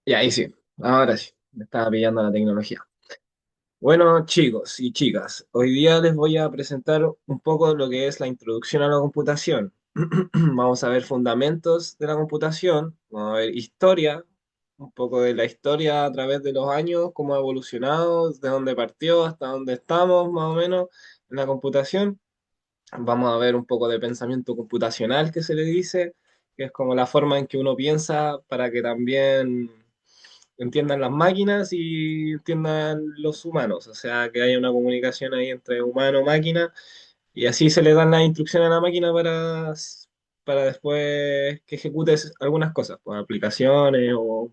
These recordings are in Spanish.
Y ahí sí, ahora sí, me estaba pillando la tecnología. Bueno, chicos y chicas, hoy día les voy a presentar un poco lo que es la introducción a la computación. Vamos a ver fundamentos de la computación, vamos a ver historia, un poco de la historia a través de los años, cómo ha evolucionado, de dónde partió hasta dónde estamos más o menos en la computación. Vamos a ver un poco de pensamiento computacional que se le dice, que es como la forma en que uno piensa para que también entiendan las máquinas y entiendan los humanos, o sea, que haya una comunicación ahí entre humano y máquina, y así se le dan las instrucciones a la máquina para después que ejecutes algunas cosas, pues aplicaciones o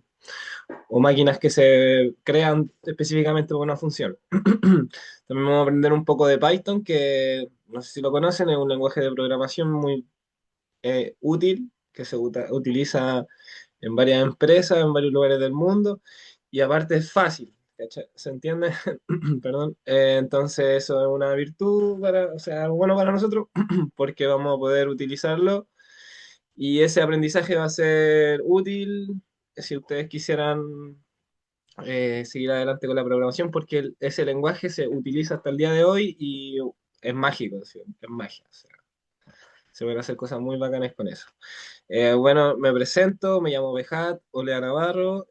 máquinas que se crean específicamente por una función. También vamos a aprender un poco de Python, que no sé si lo conocen, es un lenguaje de programación muy útil, que se utiliza en varias empresas, en varios lugares del mundo, y aparte es fácil, ¿cachai? ¿Se entiende? Perdón. Entonces eso es una virtud, o sea, algo bueno para nosotros, porque vamos a poder utilizarlo y ese aprendizaje va a ser útil si ustedes quisieran seguir adelante con la programación, porque ese lenguaje se utiliza hasta el día de hoy y es mágico, ¿sí? Es magia. O sea, se pueden hacer cosas muy bacanas con eso. Bueno, me presento, me llamo Bejat Olea Navarro,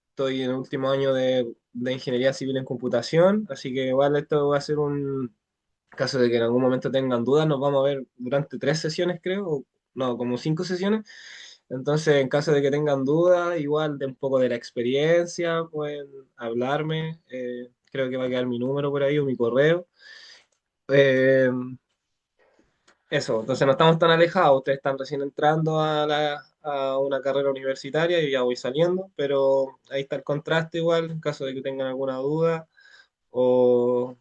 estoy en el último año de Ingeniería Civil en Computación, así que igual esto va a ser un caso de que en algún momento tengan dudas, nos vamos a ver durante 3 sesiones, creo, no, como 5 sesiones. Entonces, en caso de que tengan dudas, igual de un poco de la experiencia, pueden hablarme. Creo que va a quedar mi número por ahí o mi correo. Eh, Eso, entonces no estamos tan alejados, ustedes están recién entrando a una carrera universitaria y ya voy saliendo, pero ahí está el contraste igual, en caso de que tengan alguna duda o,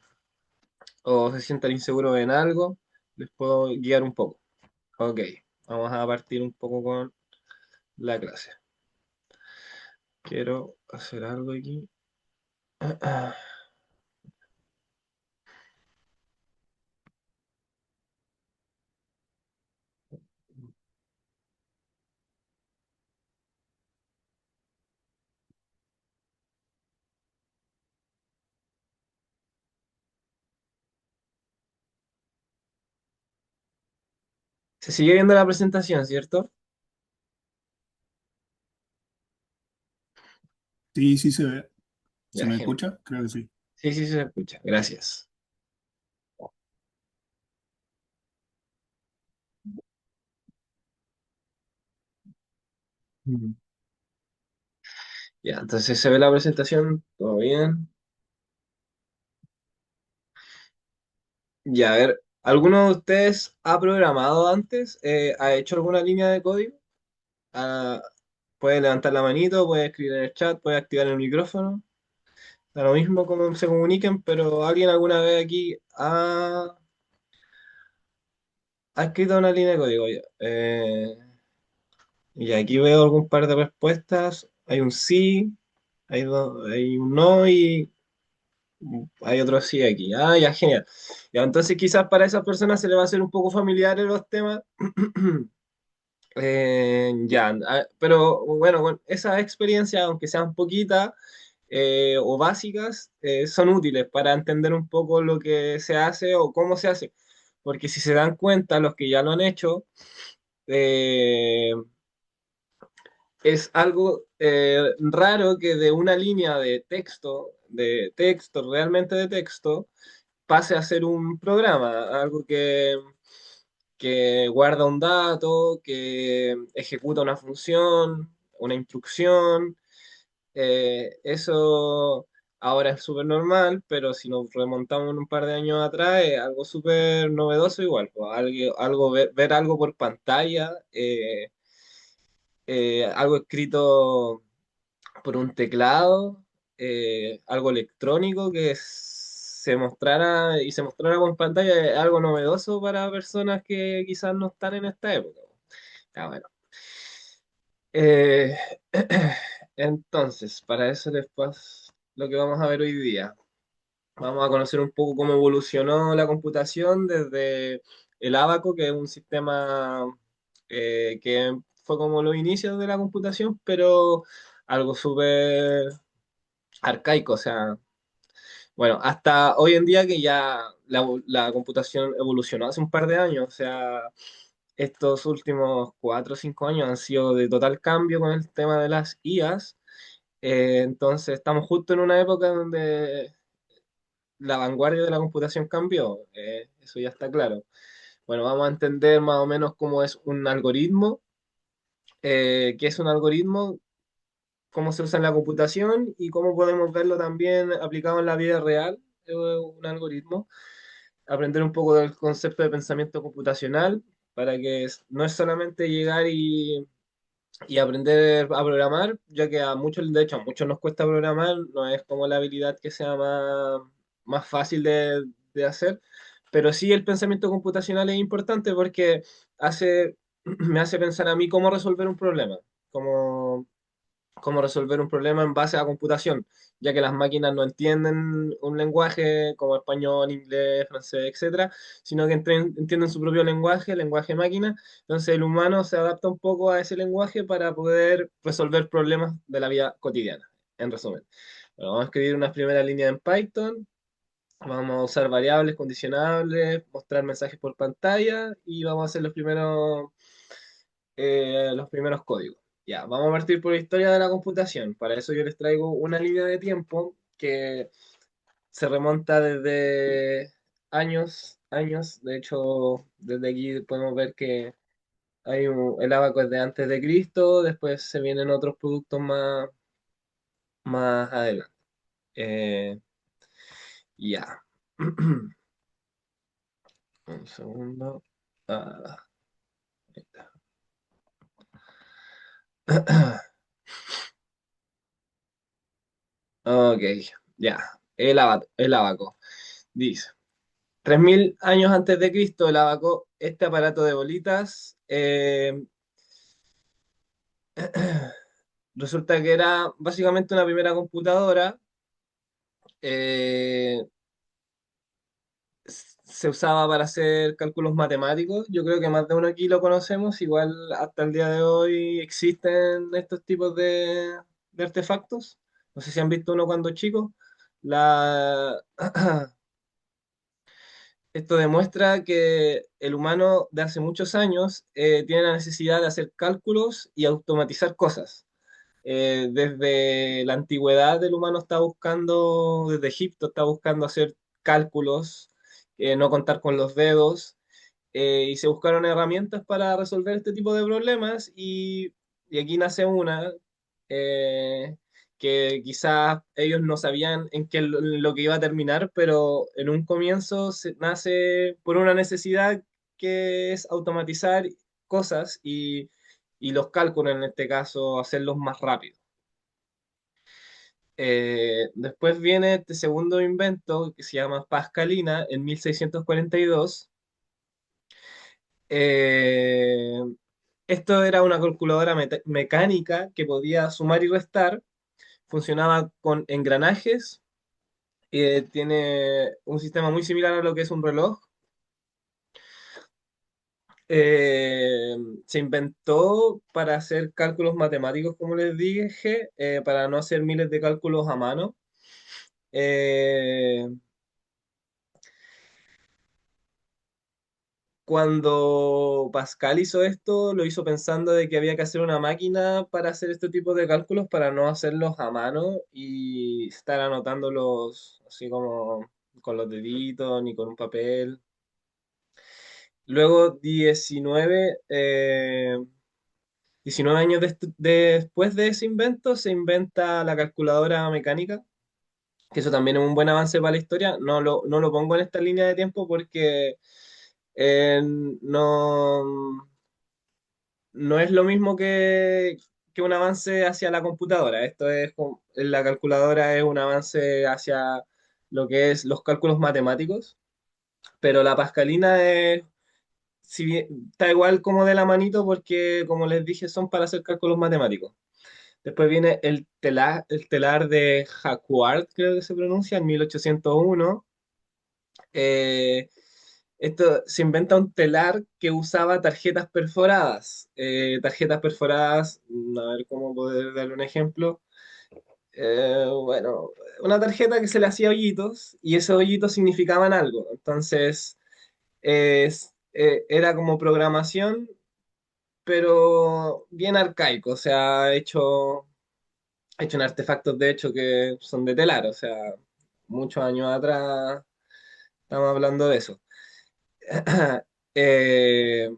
o se sientan inseguros en algo, les puedo guiar un poco. Ok, vamos a partir un poco con la clase. Quiero hacer algo aquí. Se sigue viendo la presentación, ¿cierto? Sí, sí se ve. ¿Se Ya, me genial. escucha? Creo que sí. Sí, sí, se escucha. Gracias. Mm. Ya, entonces se ve la presentación, todo bien. Ya, a ver, ¿alguno de ustedes ha programado antes? ¿Ha hecho alguna línea de código? Ah, puede levantar la manito, puede escribir en el chat, puede activar el micrófono. Da lo mismo como se comuniquen, pero ¿alguien alguna vez aquí ha escrito una línea de código? Ya, y aquí veo algún par de respuestas. Hay un sí, hay un no y hay otro sí aquí. Ah, ya, genial. Ya, entonces quizás para esas personas se les va a hacer un poco familiares los temas. Ya, pero bueno, con esas experiencias, aunque sean poquitas o básicas, son útiles para entender un poco lo que se hace o cómo se hace. Porque si se dan cuenta, los que ya lo han hecho, eh, es algo raro que de una línea de texto, realmente de texto, pase a ser un programa, algo que guarda un dato, que ejecuta una función, una instrucción. Eso ahora es súper normal, pero si nos remontamos un par de años atrás, es algo súper novedoso igual, pues, ver algo por pantalla, algo escrito por un teclado, algo electrónico que se mostrara con pantalla, es algo novedoso para personas que quizás no están en esta época. Ah, bueno. Eh, entonces, para eso después lo que vamos a ver hoy día. Vamos a conocer un poco cómo evolucionó la computación desde el ábaco, que es un sistema que fue como los inicios de la computación, pero algo súper arcaico, o sea, bueno, hasta hoy en día que ya la computación evolucionó hace un par de años, o sea, estos últimos 4 o 5 años han sido de total cambio con el tema de las IAs. Entonces estamos justo en una época donde la vanguardia de la computación cambió, eso ya está claro. Bueno, vamos a entender más o menos cómo es un algoritmo, qué es un algoritmo, cómo se usa en la computación y cómo podemos verlo también aplicado en la vida real, un algoritmo. Aprender un poco del concepto de pensamiento computacional para que no es solamente llegar y aprender a programar, ya que a muchos, de hecho, a muchos nos cuesta programar, no es como la habilidad que sea más fácil de hacer, pero sí el pensamiento computacional es importante porque me hace pensar a mí cómo resolver un problema, cómo, cómo resolver un problema en base a computación, ya que las máquinas no entienden un lenguaje como español, inglés, francés, etcétera, sino que entienden su propio lenguaje, el lenguaje máquina. Entonces el humano se adapta un poco a ese lenguaje para poder resolver problemas de la vida cotidiana, en resumen. Bueno, vamos a escribir unas primeras líneas en Python. Vamos a usar variables condicionables, mostrar mensajes por pantalla y vamos a hacer los primeros códigos. Ya, vamos a partir por la historia de la computación. Para eso yo les traigo una línea de tiempo que se remonta desde años. De hecho, desde aquí podemos ver que el ábaco es de antes de Cristo, después se vienen otros productos más adelante. Eh, ya. Un segundo. Ah, ahí está. Ok, ya. El ábaco. Dice. 3000 años antes de Cristo, el abaco, este aparato de bolitas, resulta que era básicamente una primera computadora. eh, Se usaba para hacer cálculos matemáticos. Yo creo que más de uno aquí lo conocemos. Igual hasta el día de hoy existen estos tipos de artefactos. No sé si han visto uno cuando chicos. La, Esto demuestra que el humano de hace muchos años tiene la necesidad de hacer cálculos y automatizar cosas. Desde la antigüedad el humano está buscando, desde Egipto está buscando hacer cálculos, no contar con los dedos, y se buscaron herramientas para resolver este tipo de problemas y aquí nace una eh, que quizás ellos no sabían en qué lo que iba a terminar, pero en un comienzo nace por una necesidad que es automatizar cosas y los cálculos en este caso hacerlos más rápido. Después viene este segundo invento que se llama Pascalina en 1642. Eh, Esto era una calculadora mecánica que podía sumar y restar, funcionaba con engranajes, tiene un sistema muy similar a lo que es un reloj. Eh, Se inventó para hacer cálculos matemáticos, como les dije, para no hacer miles de cálculos a mano. Eh, Cuando Pascal hizo esto, lo hizo pensando de que había que hacer una máquina para hacer este tipo de cálculos, para no hacerlos a mano y estar anotándolos así como con los deditos ni con un papel. Luego, 19 años después de ese invento, se inventa la calculadora mecánica, que eso también es un buen avance para la historia. No lo pongo en esta línea de tiempo porque eh, no. no es lo mismo que un avance hacia la computadora. La calculadora es un avance hacia lo que es los cálculos matemáticos, pero la pascalina si bien, está igual como de la manito porque, como les dije, son para hacer cálculos matemáticos. Después viene el telar de Jacquard, creo que se pronuncia, en 1801. Eh, Esto se inventa un telar que usaba tarjetas perforadas. A ver cómo poder darle un ejemplo. Bueno, una tarjeta que se le hacía hoyitos y esos hoyitos significaban algo. Entonces, era como programación, pero bien arcaico, o sea, hecho en artefactos de hecho que son de telar, o sea, muchos años atrás estamos hablando de eso. Eh,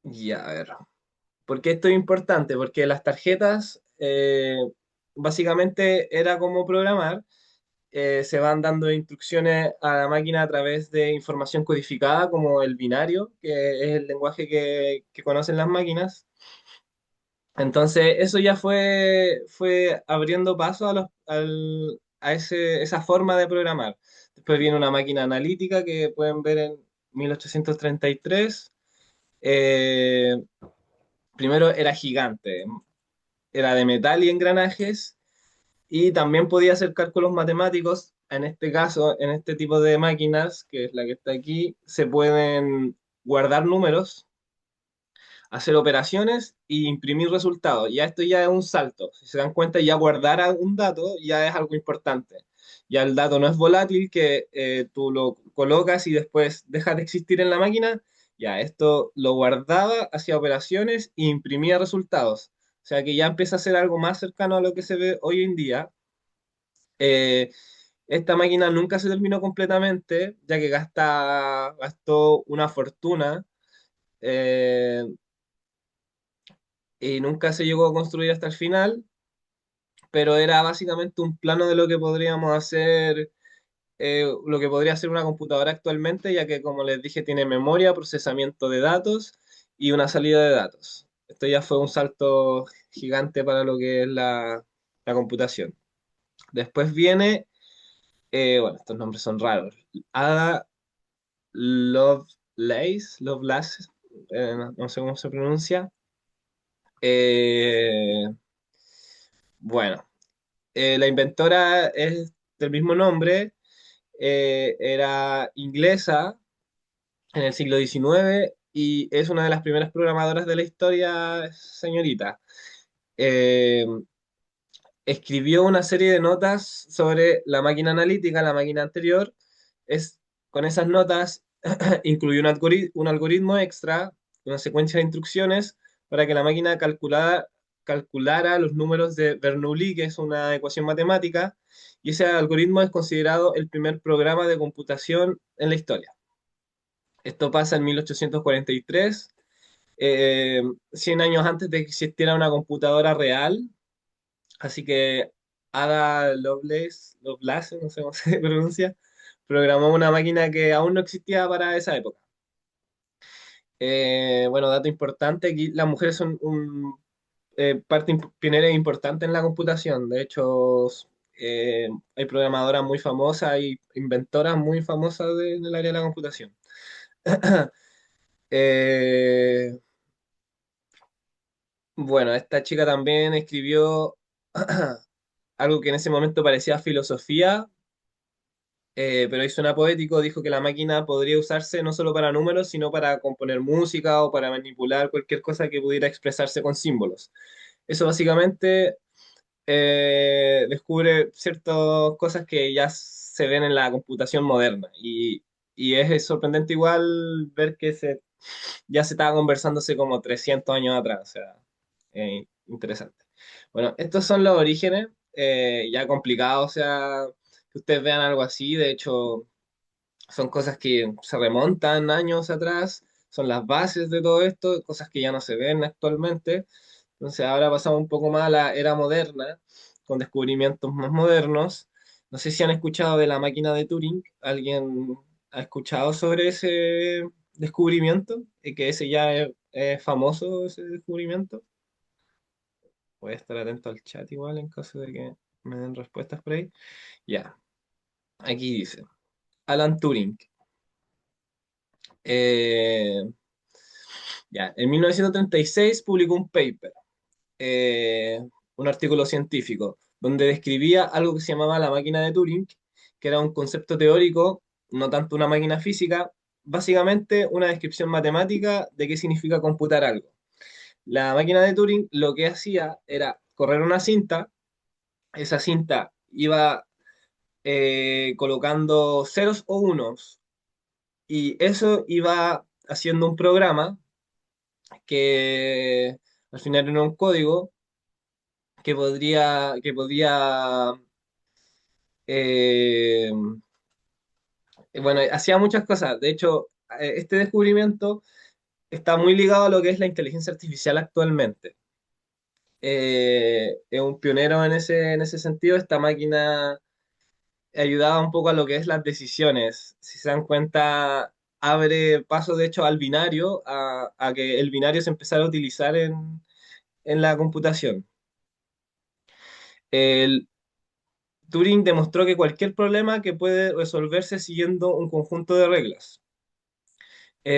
ya, a ver. ¿Por qué esto es importante? Porque las tarjetas básicamente era como programar, se van dando instrucciones a la máquina a través de información codificada como el binario, que es el lenguaje que conocen las máquinas. Entonces, eso ya fue abriendo paso a esa forma de programar. Después viene una máquina analítica que pueden ver en 1833. Eh, Primero era gigante, era de metal y engranajes, y también podía hacer cálculos matemáticos. En este caso, en este tipo de máquinas, que es la que está aquí, se pueden guardar números, hacer operaciones e imprimir resultados. Ya esto ya es un salto. Si se dan cuenta, ya guardar un dato ya es algo importante. Ya el dato no es volátil, que tú lo colocas y después deja de existir en la máquina. Ya esto lo guardaba, hacía operaciones e imprimía resultados. O sea que ya empieza a ser algo más cercano a lo que se ve hoy en día. Eh, Esta máquina nunca se terminó completamente, ya que gastó una fortuna. eh, y nunca se llegó a construir hasta el final, pero era básicamente un plano de lo que podríamos hacer, lo que podría hacer una computadora actualmente, ya que, como les dije, tiene memoria, procesamiento de datos y una salida de datos. Esto ya fue un salto gigante para lo que es la computación. Después viene, bueno, estos nombres son raros, Ada Lovelace, no sé cómo se pronuncia. Eh, bueno, la inventora es del mismo nombre, era inglesa en el siglo XIX y es una de las primeras programadoras de la historia, señorita. Eh, Escribió una serie de notas sobre la máquina analítica, la máquina anterior. Con esas notas incluyó un algoritmo extra, una secuencia de instrucciones para que la máquina calculara los números de Bernoulli, que es una ecuación matemática, y ese algoritmo es considerado el primer programa de computación en la historia. Esto pasa en 1843, 100 años antes de que existiera una computadora real, así que Ada Lovelace, no sé cómo se pronuncia, programó una máquina que aún no existía para esa época. Bueno, dato importante, aquí las mujeres son parte pionera e importante en la computación. De hecho, hay programadoras muy famosas y inventoras muy famosas del área de la computación. Eh, bueno, esta chica también escribió algo que en ese momento parecía filosofía, pero ahí suena poético. Dijo que la máquina podría usarse no solo para números, sino para componer música o para manipular cualquier cosa que pudiera expresarse con símbolos. Eso básicamente descubre ciertas cosas que ya se ven en la computación moderna. Y es sorprendente igual ver que ya se estaba conversándose como 300 años atrás. O sea, interesante. Bueno, estos son los orígenes, ya complicados, o sea, que ustedes vean algo así. De hecho, son cosas que se remontan años atrás, son las bases de todo esto, cosas que ya no se ven actualmente. Entonces ahora pasamos un poco más a la era moderna, con descubrimientos más modernos. No sé si han escuchado de la máquina de Turing. ¿Alguien ha escuchado sobre ese descubrimiento? Y que ese ya es famoso, ese descubrimiento. Voy a estar atento al chat igual en caso de que me den respuestas por ahí. Ya, aquí dice, Alan Turing. Eh, ya, en 1936 publicó un paper, eh, un artículo científico, donde describía algo que se llamaba la máquina de Turing, que era un concepto teórico, no tanto una máquina física, básicamente una descripción matemática de qué significa computar algo. La máquina de Turing lo que hacía era correr una cinta, esa cinta iba colocando ceros o unos, y eso iba haciendo un programa que al final era un código que podía eh, bueno, hacía muchas cosas. De hecho, este descubrimiento está muy ligado a lo que es la inteligencia artificial actualmente. Es un pionero en ese sentido. Esta máquina ayudaba un poco a lo que es las decisiones. Si se dan cuenta, abre paso de hecho al binario, a que el binario se empezara a utilizar en la computación. El Turing demostró que cualquier problema que puede resolverse siguiendo un conjunto de reglas,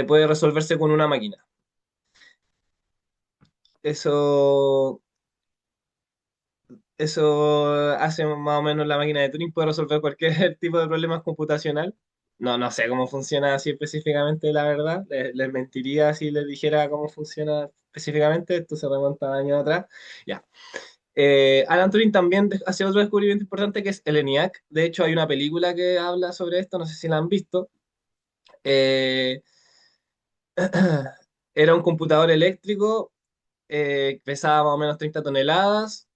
puede resolverse con una máquina. Eso, eso hace más o menos la máquina de Turing, puede resolver cualquier tipo de problemas computacional. No sé cómo funciona así específicamente, la verdad. Les mentiría si les dijera cómo funciona específicamente. Esto se remonta a años atrás. Ya. Alan Turing también hace otro descubrimiento importante que es el ENIAC. De hecho, hay una película que habla sobre esto, no sé si la han visto. Eh, Era un computador eléctrico, pesaba más o menos 30 toneladas,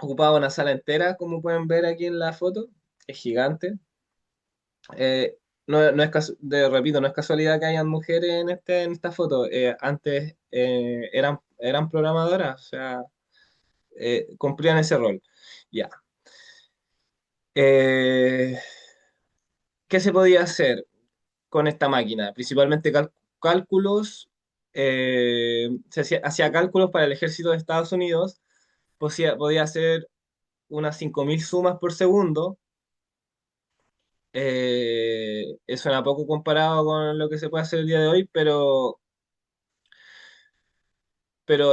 ocupaba una sala entera, como pueden ver aquí en la foto, es gigante. No es repito, no es casualidad que hayan mujeres en esta foto. Antes eran programadoras, o sea, cumplían ese rol. Ya. Eh, ¿Qué se podía hacer con esta máquina? Principalmente cálculos. Hacía cálculos para el ejército de Estados Unidos. Podía hacer unas 5.000 sumas por segundo. Suena poco comparado con lo que se puede hacer el día de hoy, pero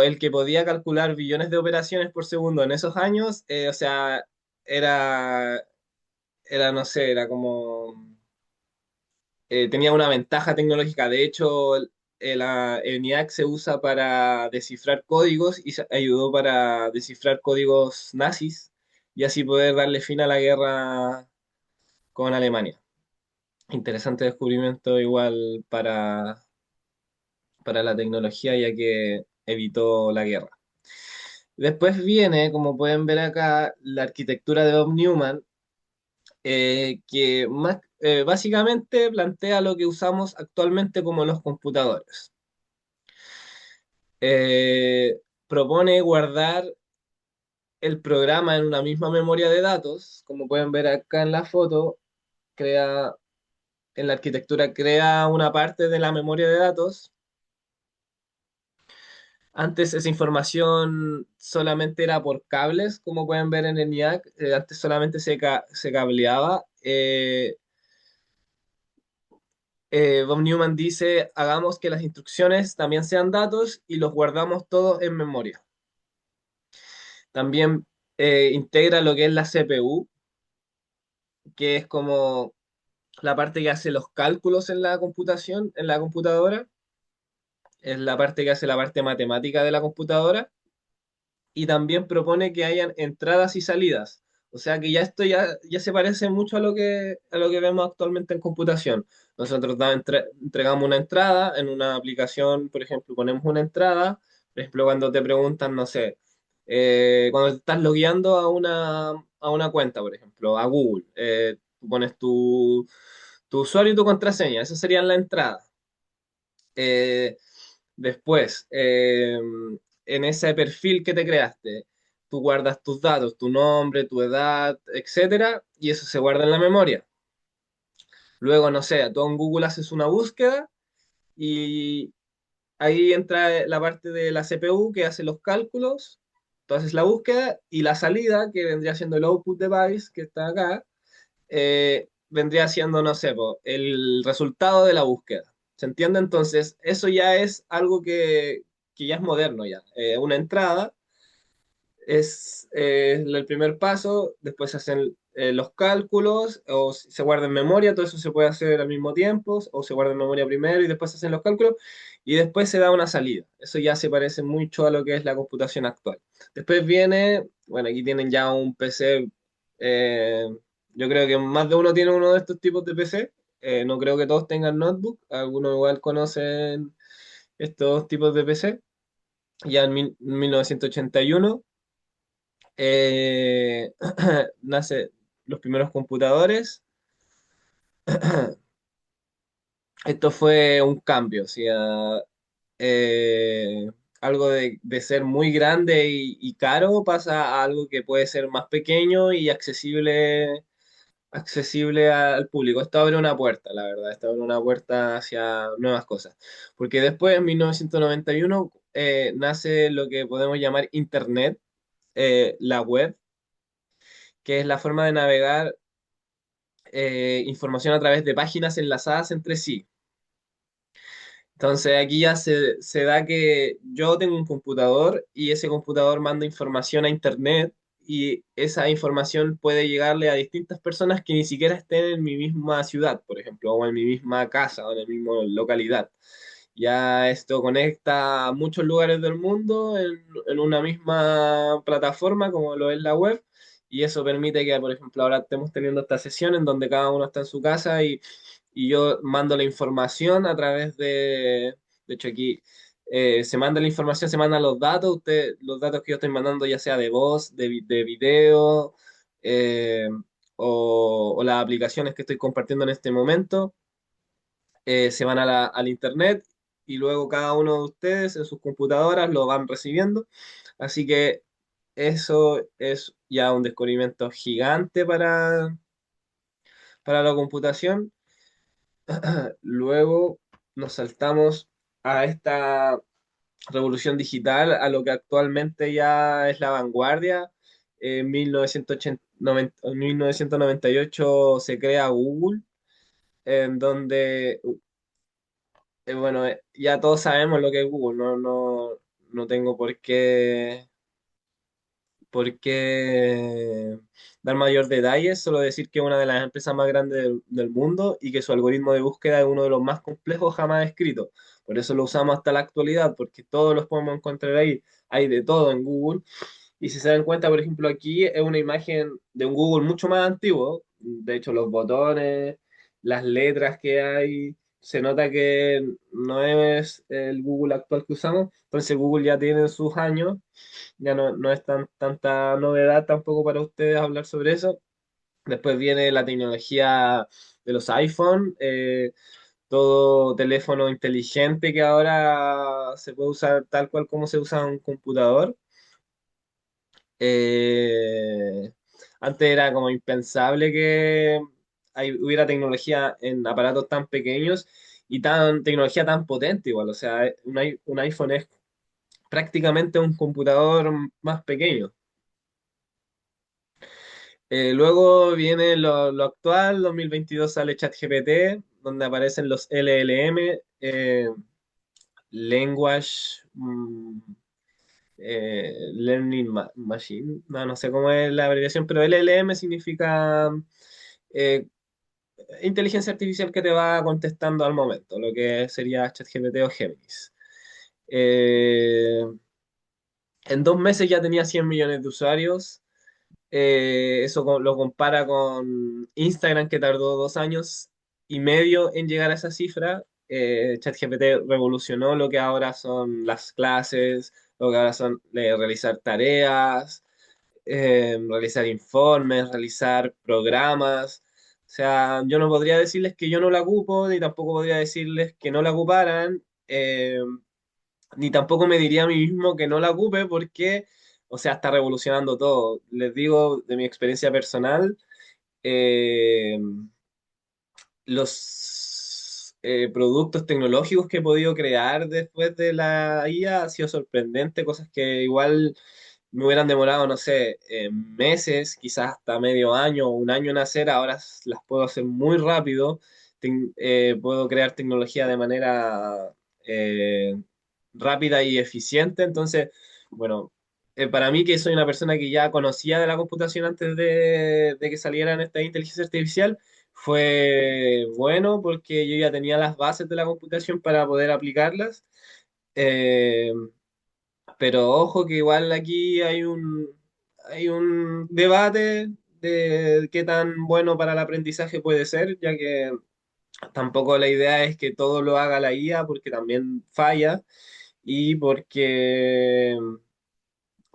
el que podía calcular billones de operaciones por segundo en esos años, o sea, era, no sé, era como, tenía una ventaja tecnológica. De hecho, el ENIAC se usa para descifrar códigos y se ayudó para descifrar códigos nazis y así poder darle fin a la guerra con Alemania. Interesante descubrimiento igual para la tecnología, ya que evitó la guerra. Después viene, como pueden ver acá, la arquitectura de Bob Newman, que básicamente plantea lo que usamos actualmente como los computadores. Propone guardar el programa en una misma memoria de datos, como pueden ver acá en la foto, crea, en la arquitectura crea una parte de la memoria de datos. Antes esa información solamente era por cables, como pueden ver en el NIAC. Antes solamente se cableaba. Bob Newman dice, hagamos que las instrucciones también sean datos y los guardamos todos en memoria. También integra lo que es la CPU, que es como la parte que hace los cálculos en la computación, en la computadora. Es la parte que hace la parte matemática de la computadora. Y también propone que hayan entradas y salidas. O sea que ya se parece mucho a lo que vemos actualmente en computación. Nosotros entregamos una entrada en una aplicación, por ejemplo, ponemos una entrada, por ejemplo, cuando te preguntan, no sé, cuando te estás logueando a una cuenta, por ejemplo, a Google, tú pones tu usuario y tu contraseña, esa sería la entrada. Eh, Después, en ese perfil que te creaste, tú guardas tus datos, tu nombre, tu edad, etcétera, y eso se guarda en la memoria. Luego, no sé, tú en Google haces una búsqueda y ahí entra la parte de la CPU que hace los cálculos. Tú haces la búsqueda y la salida, que vendría siendo el output device que está acá, vendría siendo, no sé, po, el resultado de la búsqueda. ¿Se entiende? Entonces, eso ya es algo que ya es moderno ya. Una entrada es el primer paso, después hacen los cálculos, o se guarda en memoria, todo eso se puede hacer al mismo tiempo, o se guarda en memoria primero y después se hacen los cálculos, y después se da una salida. Eso ya se parece mucho a lo que es la computación actual. Después viene, bueno, aquí tienen ya un PC, eh, yo creo que más de uno tiene uno de estos tipos de PC. No creo que todos tengan notebook, algunos igual conocen estos tipos de PC. Ya en 1981 eh, nace los primeros computadores. Esto fue un cambio, o sea, eh, algo de ser muy grande y caro pasa a algo que puede ser más pequeño y accesible al público. Esto abre una puerta, la verdad, esto abre una puerta hacia nuevas cosas. Porque después, en 1991, nace lo que podemos llamar Internet, la web, que es la forma de navegar información a través de páginas enlazadas entre sí. Entonces aquí ya se da que yo tengo un computador y ese computador manda información a internet y esa información puede llegarle a distintas personas que ni siquiera estén en mi misma ciudad, por ejemplo, o en mi misma casa o en la misma localidad. Ya esto conecta a muchos lugares del mundo en una misma plataforma como lo es la web y eso permite que, por ejemplo, ahora estemos teniendo esta sesión en donde cada uno está en su casa y yo mando la información a través de hecho aquí se manda la información, se mandan los datos, los datos que yo estoy mandando ya sea de voz, de video eh, o las aplicaciones que estoy compartiendo en este momento, se van a al internet y luego cada uno de ustedes en sus computadoras lo van recibiendo. Así que eso es ya un descubrimiento gigante para la computación. Luego nos saltamos a esta revolución digital, a lo que actualmente ya es la vanguardia. En 1998 se crea Google, en donde, bueno, ya todos sabemos lo que es Google, no tengo por qué dar mayor detalle, solo decir que es una de las empresas más grandes del mundo y que su algoritmo de búsqueda es uno de los más complejos jamás escritos. Por eso lo usamos hasta la actualidad, porque todos los podemos encontrar ahí. Hay de todo en Google. Y si se dan cuenta, por ejemplo, aquí es una imagen de un Google mucho más antiguo. De hecho, los botones, las letras que hay, se nota que no es el Google actual que usamos. Entonces, Google ya tiene sus años, ya no es tanta novedad tampoco para ustedes hablar sobre eso. Después viene la tecnología de los iPhone, todo teléfono inteligente que ahora se puede usar tal cual como se usa un computador. Eh, Antes era como impensable que hubiera tecnología en aparatos tan pequeños y tecnología tan potente igual. O sea, un iPhone es prácticamente un computador más pequeño. Luego viene lo actual, 2022 sale ChatGPT, donde aparecen los LLM, Language Learning Machine, no sé cómo es la abreviación, pero LLM significa eh, inteligencia artificial que te va contestando al momento, lo que sería ChatGPT o Géminis. Eh, en 2 meses ya tenía 100 millones de usuarios. Eso lo compara con Instagram, que tardó 2 años y medio en llegar a esa cifra. ChatGPT revolucionó lo que ahora son las clases, lo que ahora son realizar tareas, realizar informes, realizar programas. O sea, yo no podría decirles que yo no la ocupo, ni tampoco podría decirles que no la ocuparan. Ni tampoco me diría a mí mismo que no la ocupe porque, o sea, está revolucionando todo. Les digo de mi experiencia personal, eh, los productos tecnológicos que he podido crear después de la IA ha sido sorprendente, cosas que igual me hubieran demorado, no sé, meses, quizás hasta medio año o un año en hacer, ahora las puedo hacer muy rápido. Puedo crear tecnología de manera eh, rápida y eficiente. Entonces, bueno, para mí, que soy una persona que ya conocía de la computación antes de que salieran esta inteligencia artificial, fue bueno porque yo ya tenía las bases de la computación para poder aplicarlas. Eh, pero ojo que igual aquí hay un debate de qué tan bueno para el aprendizaje puede ser, ya que tampoco la idea es que todo lo haga la IA porque también falla y porque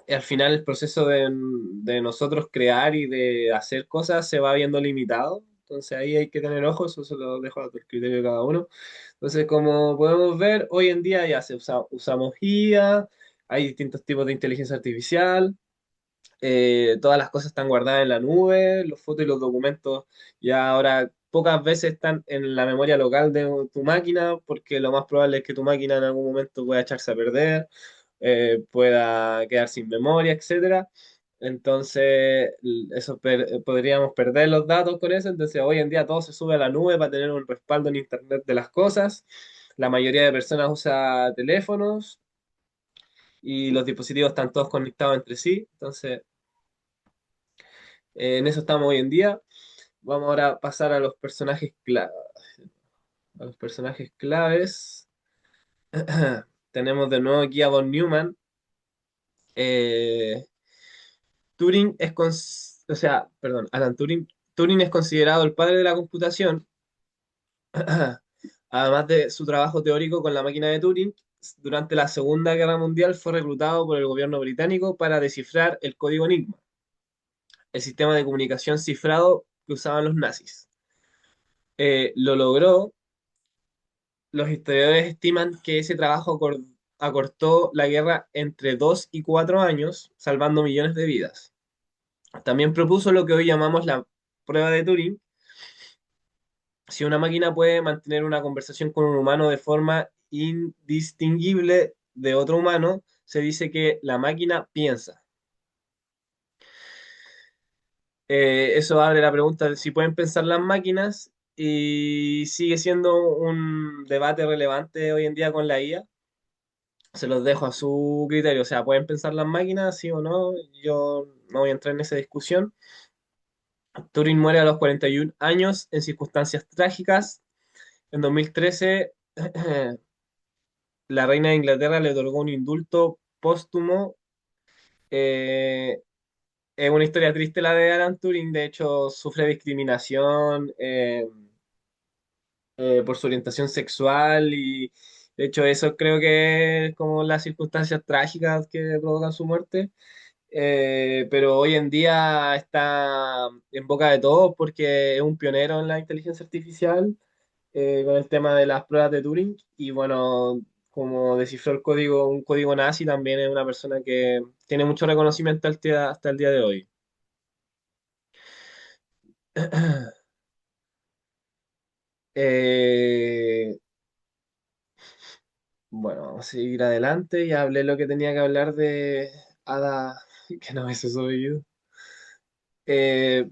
al final el proceso de nosotros crear y de hacer cosas se va viendo limitado. Entonces ahí hay que tener ojo, eso se lo dejo a tu criterio de cada uno. Entonces, como podemos ver, hoy en día ya usamos IA, hay distintos tipos de inteligencia artificial, todas las cosas están guardadas en la nube, los fotos y los documentos ya ahora pocas veces están en la memoria local de tu máquina, porque lo más probable es que tu máquina en algún momento pueda echarse a perder, pueda quedar sin memoria, etcétera. Entonces, podríamos perder los datos con eso. Entonces, hoy en día todo se sube a la nube para tener un respaldo en Internet de las cosas. La mayoría de personas usa teléfonos y los dispositivos están todos conectados entre sí. Entonces, en eso estamos hoy en día. Vamos ahora a pasar a los personajes a los personajes claves. Tenemos de nuevo aquí a Von Neumann. Eh, Turing es, o sea, perdón, Alan Turing. Turing es considerado el padre de la computación, además de su trabajo teórico con la máquina de Turing. Durante la Segunda Guerra Mundial fue reclutado por el gobierno británico para descifrar el código Enigma, el sistema de comunicación cifrado que usaban los nazis. Lo logró. Los historiadores estiman que ese trabajo acortó la guerra entre 2 y 4 años, salvando millones de vidas. También propuso lo que hoy llamamos la prueba de Turing. Si una máquina puede mantener una conversación con un humano de forma indistinguible de otro humano, se dice que la máquina piensa. Eso abre la pregunta de si pueden pensar las máquinas y sigue siendo un debate relevante hoy en día con la IA. Se los dejo a su criterio, o sea, pueden pensar las máquinas, sí o no, yo no voy a entrar en esa discusión. Turing muere a los 41 años en circunstancias trágicas. En 2013, la reina de Inglaterra le otorgó un indulto póstumo. Eh, es una historia triste la de Alan Turing, de hecho sufre discriminación por su orientación sexual y de hecho eso creo que es como las circunstancias trágicas que provocan su muerte. Pero hoy en día está en boca de todos porque es un pionero en la inteligencia artificial con el tema de las pruebas de Turing y bueno, como descifró el código, un código nazi, también es una persona que tiene mucho reconocimiento hasta el día de hoy. Eh, bueno, vamos a seguir adelante. Ya hablé lo que tenía que hablar de Ada, que no me sé su apellido.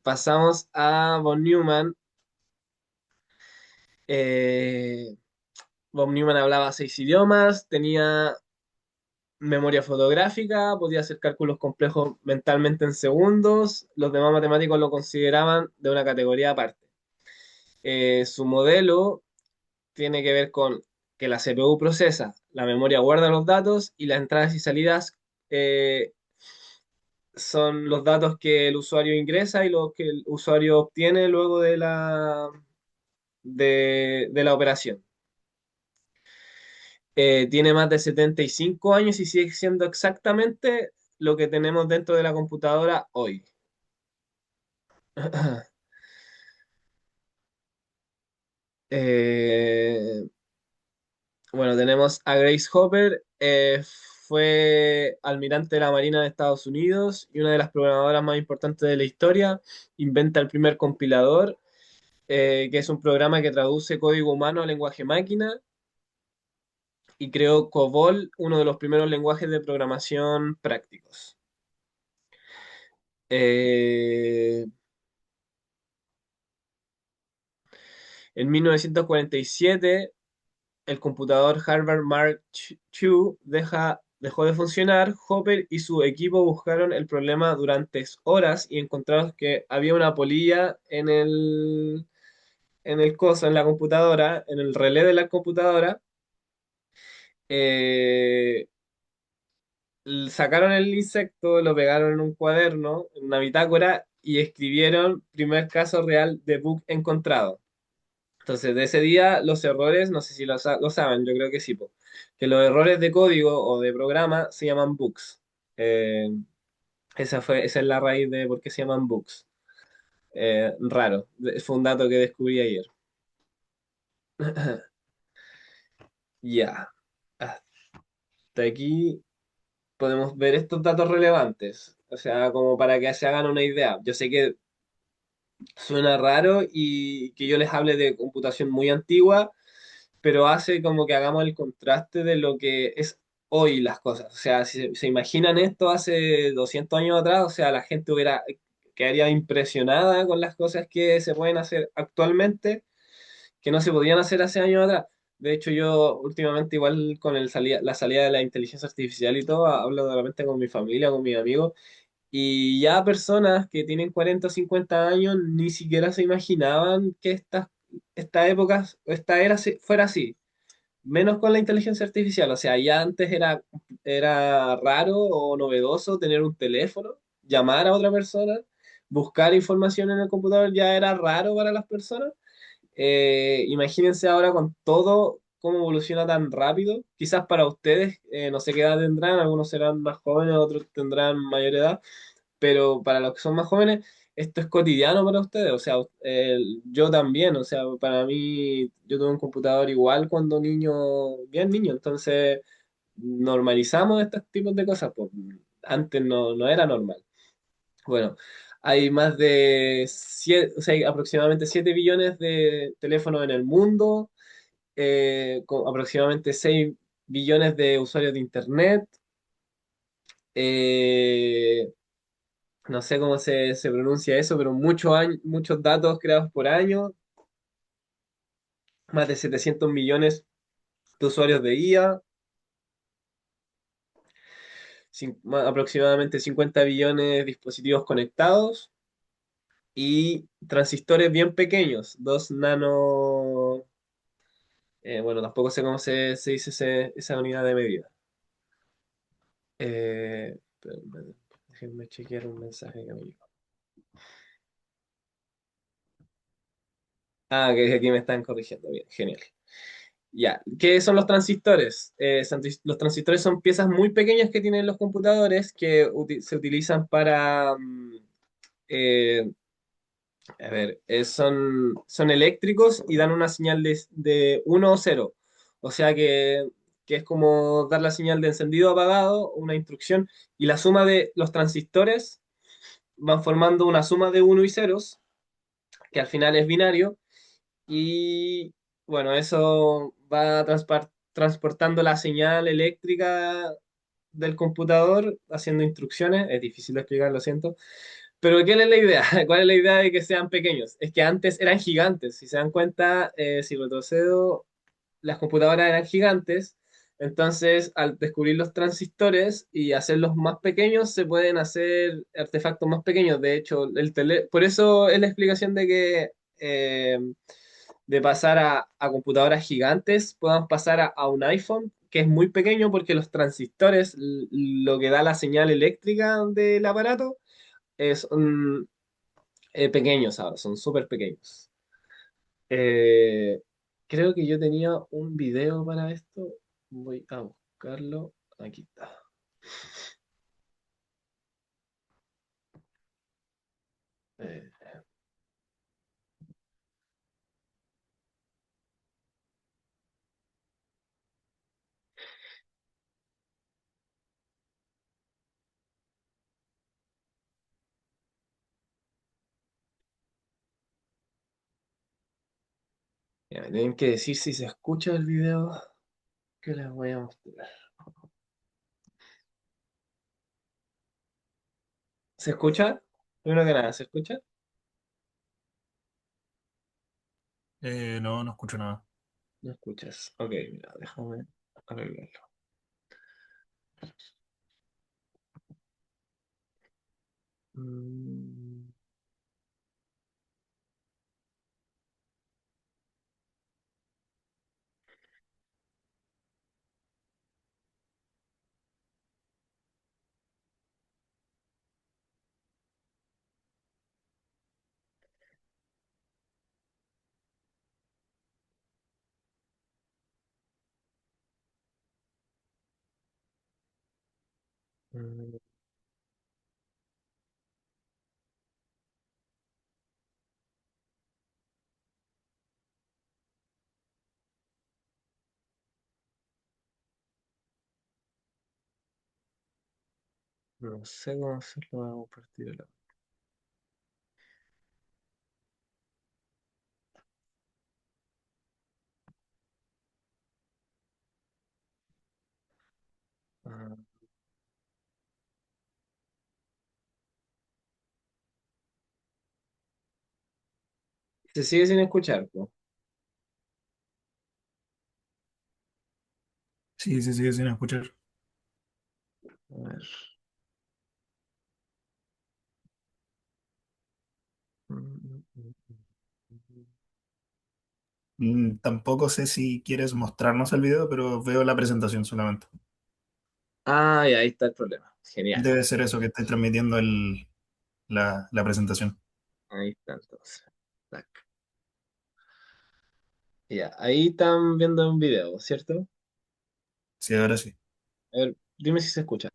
Pasamos a von Neumann. Eh, Bob Newman hablaba 6 idiomas, tenía memoria fotográfica, podía hacer cálculos complejos mentalmente en segundos. Los demás matemáticos lo consideraban de una categoría aparte. Su modelo tiene que ver con que la CPU procesa, la memoria guarda los datos y las entradas y salidas eh, son los datos que el usuario ingresa y los que el usuario obtiene luego de la operación. Tiene más de 75 años y sigue siendo exactamente lo que tenemos dentro de la computadora hoy. Eh, bueno, tenemos a Grace Hopper, fue almirante de la Marina de Estados Unidos y una de las programadoras más importantes de la historia. Inventa el primer compilador, que es un programa que traduce código humano a lenguaje máquina, y creó COBOL, uno de los primeros lenguajes de programación prácticos. Eh, En 1947, el computador Harvard Mark II dejó de funcionar, Hopper y su equipo buscaron el problema durante horas y encontraron que había una polilla en el coso, en la computadora, en el relé de la computadora. Eh, Sacaron el insecto, lo pegaron en un cuaderno, en una bitácora, y escribieron primer caso real de bug encontrado. Entonces, de ese día, los errores, no sé si lo saben, yo creo que sí, po, que los errores de código o de programa se llaman bugs. Eh, esa es la raíz de por qué se llaman bugs. Raro, fue un dato que descubrí ayer. Ya, hasta aquí podemos ver estos datos relevantes. O sea, como para que se hagan una idea. Yo sé que suena raro y que yo les hable de computación muy antigua, pero hace como que hagamos el contraste de lo que es hoy las cosas. O sea, si se imaginan esto hace 200 años atrás, o sea, la gente quedaría impresionada con las cosas que se pueden hacer actualmente, que no se podían hacer hace años atrás. De hecho, yo últimamente igual con la salida de la inteligencia artificial y todo, hablo de repente con mi familia, con mis amigos, y ya personas que tienen 40 o 50 años ni siquiera se imaginaban que esta época, esta era fuera así. Menos con la inteligencia artificial. O sea, ya antes era raro o novedoso tener un teléfono, llamar a otra persona, buscar información en el computador ya era raro para las personas. Imagínense ahora con todo cómo evoluciona tan rápido. Quizás para ustedes, no sé qué edad tendrán, algunos serán más jóvenes, otros tendrán mayor edad, pero para los que son más jóvenes, esto es cotidiano para ustedes, o sea, yo también, o sea, para mí, yo tuve un computador igual cuando niño, bien niño, entonces normalizamos estos tipos de cosas, pues antes no era normal. Bueno, hay más de o sea, hay aproximadamente 7 billones de teléfonos en el mundo, con aproximadamente 6 billones de usuarios de Internet. eh, no sé cómo se pronuncia eso, pero muchos datos creados por año, más de 700 millones de usuarios de IA, aproximadamente 50 billones de dispositivos conectados y transistores bien pequeños, 2 nano, bueno, tampoco sé cómo se dice esa unidad de medida. Déjenme chequear un mensaje que me llegó. Ah, que aquí me están corrigiendo, bien, genial. Ya, ¿qué son los transistores? Los transistores son piezas muy pequeñas que tienen los computadores que se utilizan para, eh, a ver, son eléctricos y dan una señal de 1 o 0. O sea que es como dar la señal de encendido o apagado, una instrucción, y la suma de los transistores van formando una suma de uno y ceros, que al final es binario, y bueno, eso va transportando la señal eléctrica del computador, haciendo instrucciones. Es difícil de explicar, lo siento. Pero ¿qué es la idea? ¿Cuál es la idea de que sean pequeños? Es que antes eran gigantes. Si se dan cuenta, si retrocedo, las computadoras eran gigantes. Entonces, al descubrir los transistores y hacerlos más pequeños, se pueden hacer artefactos más pequeños. De hecho, por eso es la explicación de que de pasar a computadoras gigantes, podamos pasar a un iPhone que es muy pequeño porque los transistores, lo que da la señal eléctrica del aparato, son pequeños ahora, son súper pequeños. Eh, Creo que yo tenía un video para esto. Voy a buscarlo. Aquí está. Eh, ya, me tienen que decir si se escucha el video que les voy a mostrar. ¿Se escucha? Primero que nada, ¿se escucha? No, no escucho nada. No escuchas. Ok, mira, déjame arreglarlo. Mm, mm, no sé cómo hacerlo para compartir el audio. Ah, se sigue sin escuchar, po. Sí, sí, sigue sin escuchar. A ver. Tampoco sé si quieres mostrarnos el video, pero veo la presentación solamente. Ah, y ahí está el problema. Genial. Debe ser eso que estáis transmitiendo la presentación. Ahí está entonces. Tac. Ya, ahí están viendo un video, ¿cierto? Sí, ahora sí. A ver, dime si se escucha.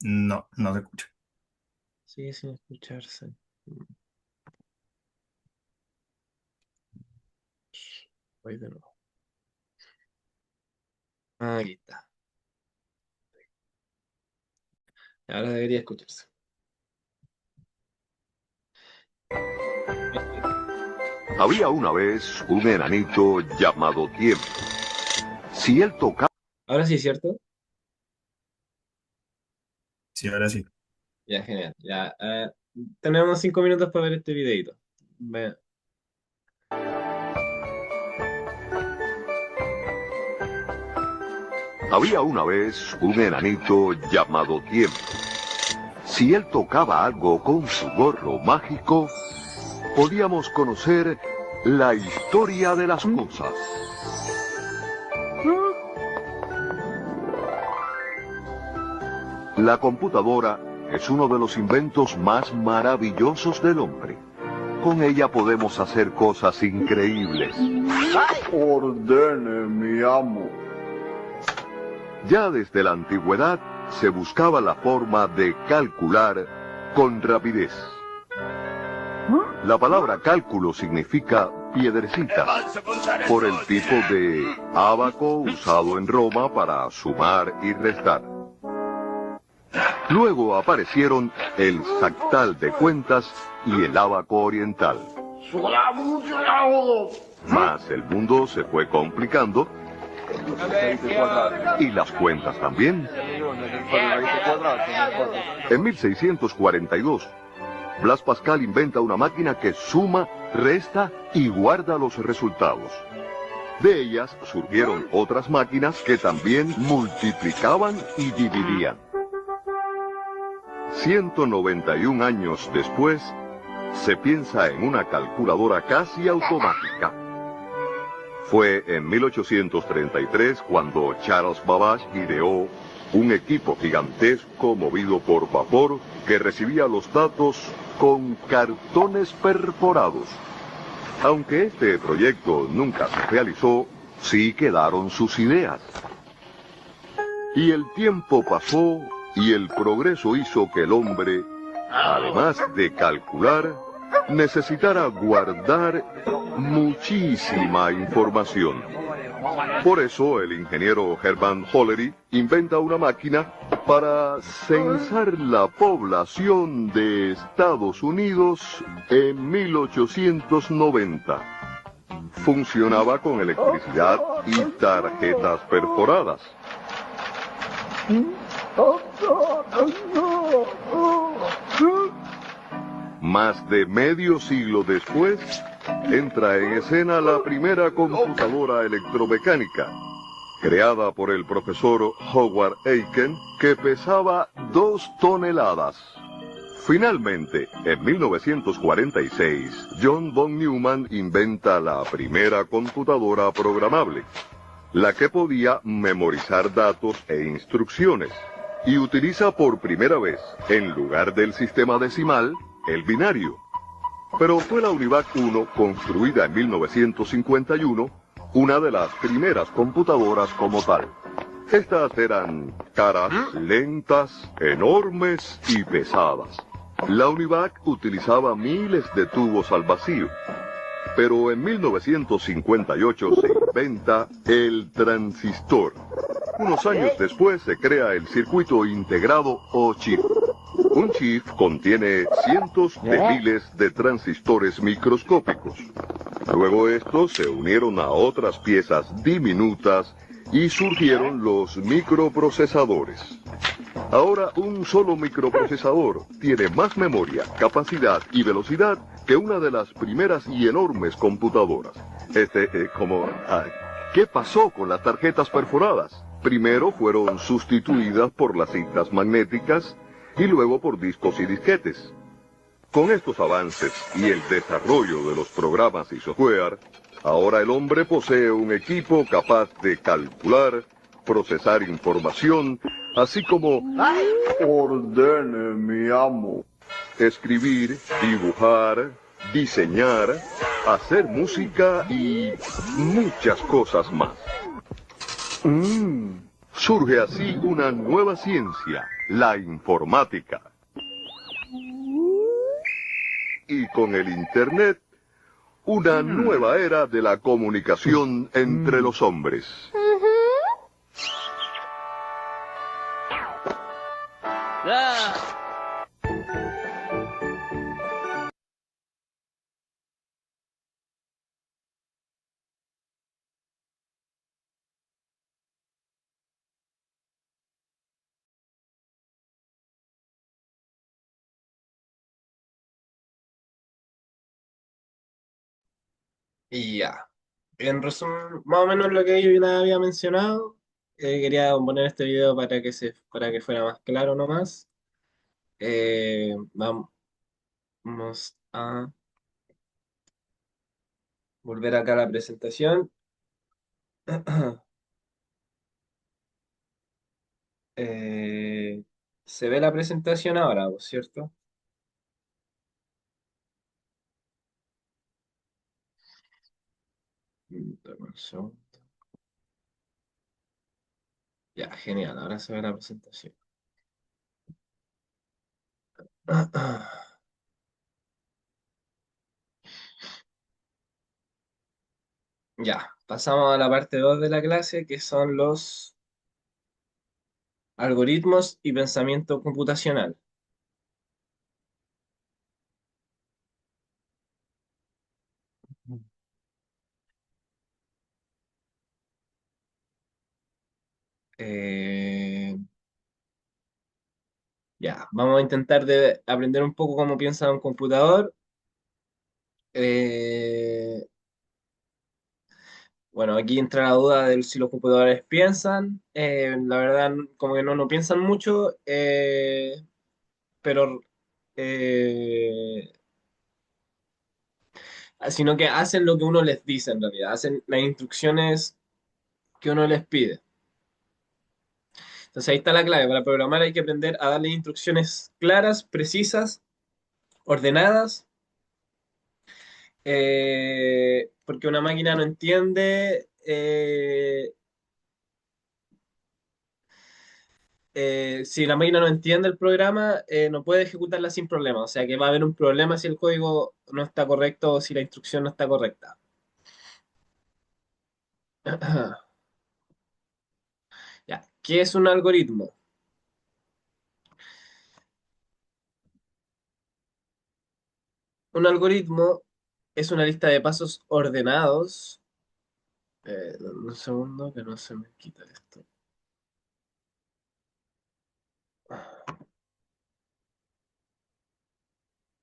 No, no se escucha. Sigue sin escucharse. Voy de nuevo. Ah, aquí está. Ahora debería escucharse. Había una vez un enanito llamado Tiempo. Si él tocaba Ahora sí, ¿cierto? Sí, ahora sí. Ya, genial. Ya, tenemos 5 minutos para ver este videito. Había una vez un enanito llamado Tiempo. Si él tocaba algo con su gorro mágico, podíamos conocer la historia de las cosas. La computadora es uno de los inventos más maravillosos del hombre. Con ella podemos hacer cosas increíbles. Ordene, mi amo. Ya desde la antigüedad se buscaba la forma de calcular con rapidez. La palabra cálculo significa piedrecitas, por el tipo de ábaco usado en Roma para sumar y restar. Luego aparecieron el sactal de cuentas y el ábaco oriental. Mas el mundo se fue complicando y las cuentas también. En 1642, Blas Pascal inventa una máquina que suma, resta y guarda los resultados. De ellas surgieron otras máquinas que también multiplicaban y dividían. 191 años después, se piensa en una calculadora casi automática. Fue en 1833 cuando Charles Babbage ideó un equipo gigantesco movido por vapor que recibía los datos con cartones perforados. Aunque este proyecto nunca se realizó, sí quedaron sus ideas. Y el tiempo pasó y el progreso hizo que el hombre, además de calcular, necesitara guardar muchísima información. Por eso el ingeniero Herman Hollery inventa una máquina para censar la población de Estados Unidos en 1890. Funcionaba con electricidad y tarjetas perforadas. Más de medio siglo después, entra en escena la primera computadora electromecánica. creada por el profesor Howard Aiken, que pesaba 2 toneladas. Finalmente, en 1946, John von Neumann inventa la primera computadora programable, la que podía memorizar datos e instrucciones, y utiliza por primera vez, en lugar del sistema decimal, el binario. Pero fue la UNIVAC 1, construida en 1951, una de las primeras computadoras como tal. Estas eran caras, lentas, enormes y pesadas. La UNIVAC utilizaba miles de tubos al vacío. Pero en 1958 se inventa el transistor. Unos años después se crea el circuito integrado o chip. Un chip contiene cientos de miles de transistores microscópicos. Luego estos se unieron a otras piezas diminutas y surgieron los microprocesadores. Ahora un solo microprocesador tiene más memoria, capacidad y velocidad que una de las primeras y enormes computadoras. ¿Qué pasó con las tarjetas perforadas? Primero fueron sustituidas por las cintas magnéticas y luego por discos y disquetes. Con estos avances y el desarrollo de los programas y software, ahora el hombre posee un equipo capaz de calcular, procesar información, así como ordene mi amo, escribir, dibujar, diseñar, hacer música y muchas cosas más. Surge así una nueva ciencia, la informática. Y con el Internet, una nueva era de la comunicación entre los hombres. Y ya. En resumen, más o menos lo que yo ya había mencionado, quería poner este video para que fuera más claro nomás. Vamos a volver acá a la presentación. Eh, Se ve la presentación ahora, ¿no? ¿Cierto? Dame un segundo. Ya, genial, ahora se ve la presentación. Ya, pasamos a la parte 2 de la clase, que son los algoritmos y pensamiento computacional. Eh, ya, vamos a intentar de aprender un poco cómo piensa un computador. Eh, bueno, aquí entra la duda de si los computadores piensan. La verdad, como que no piensan mucho, pero eh, sino que hacen lo que uno les dice en realidad, hacen las instrucciones que uno les pide. Entonces ahí está la clave. Para programar hay que aprender a darle instrucciones claras, precisas, ordenadas, porque una máquina no entiende, si la máquina no entiende el programa, no puede ejecutarla sin problema. O sea que va a haber un problema si el código no está correcto o si la instrucción no está correcta. Ya, ¿qué es un algoritmo? Un algoritmo es una lista de pasos ordenados. Dame un segundo que no se me quita esto.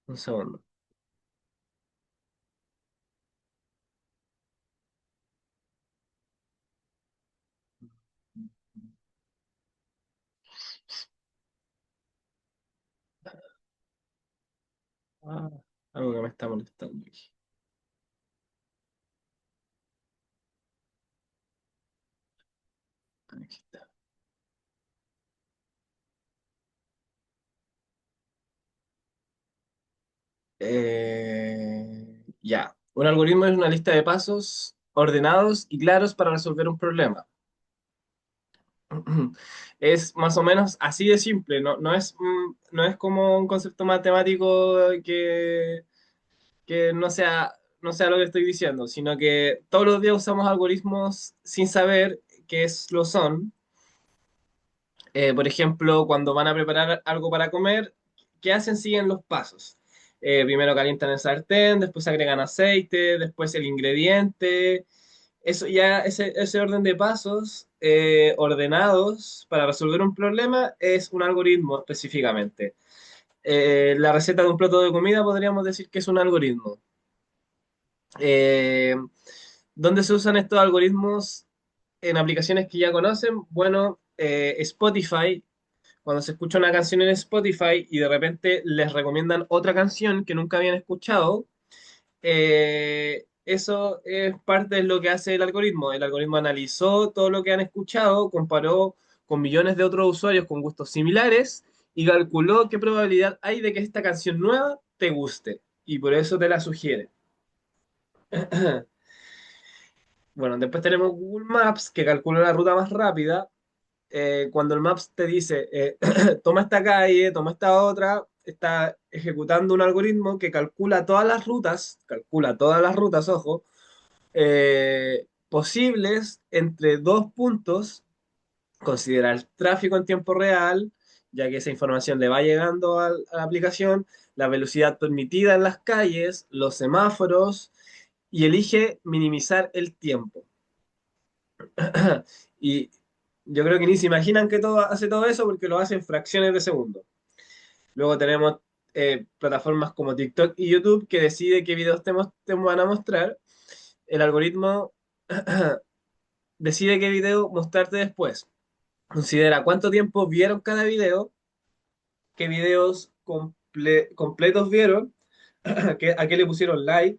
Un segundo. Algo que me está molestando aquí. Aquí está. Ya. Un algoritmo es una lista de pasos ordenados y claros para resolver un problema. Es más o menos así de simple, no es como un concepto matemático que no sea lo que estoy diciendo, sino que todos los días usamos algoritmos sin saber lo son. Por ejemplo, cuando van a preparar algo para comer, ¿qué hacen? Siguen los pasos. Primero calientan el sartén, después agregan aceite, después el ingrediente. Eso ya, ese orden de pasos ordenados para resolver un problema es un algoritmo específicamente. La receta de un plato de comida podríamos decir que es un algoritmo. Eh, ¿Dónde se usan estos algoritmos en aplicaciones que ya conocen? Bueno, Spotify, cuando se escucha una canción en Spotify y de repente les recomiendan otra canción que nunca habían escuchado, eso es parte de lo que hace el algoritmo. El algoritmo analizó todo lo que han escuchado, comparó con millones de otros usuarios con gustos similares y calculó qué probabilidad hay de que esta canción nueva te guste. Y por eso te la sugiere. Bueno, después tenemos Google Maps, que calcula la ruta más rápida. Cuando el Maps te dice, toma esta calle, toma esta otra, está ejecutando un algoritmo que calcula todas las rutas, ojo, posibles entre dos puntos, considera el tráfico en tiempo real, ya que esa información le va llegando a la aplicación, la velocidad permitida en las calles, los semáforos, y elige minimizar el tiempo. Y yo creo que ni se imaginan que hace todo eso porque lo hace en fracciones de segundo. Luego tenemos plataformas como TikTok y YouTube que decide qué videos te van a mostrar. El algoritmo decide qué video mostrarte después. Considera cuánto tiempo vieron cada video, qué videos completos vieron, a qué le pusieron like,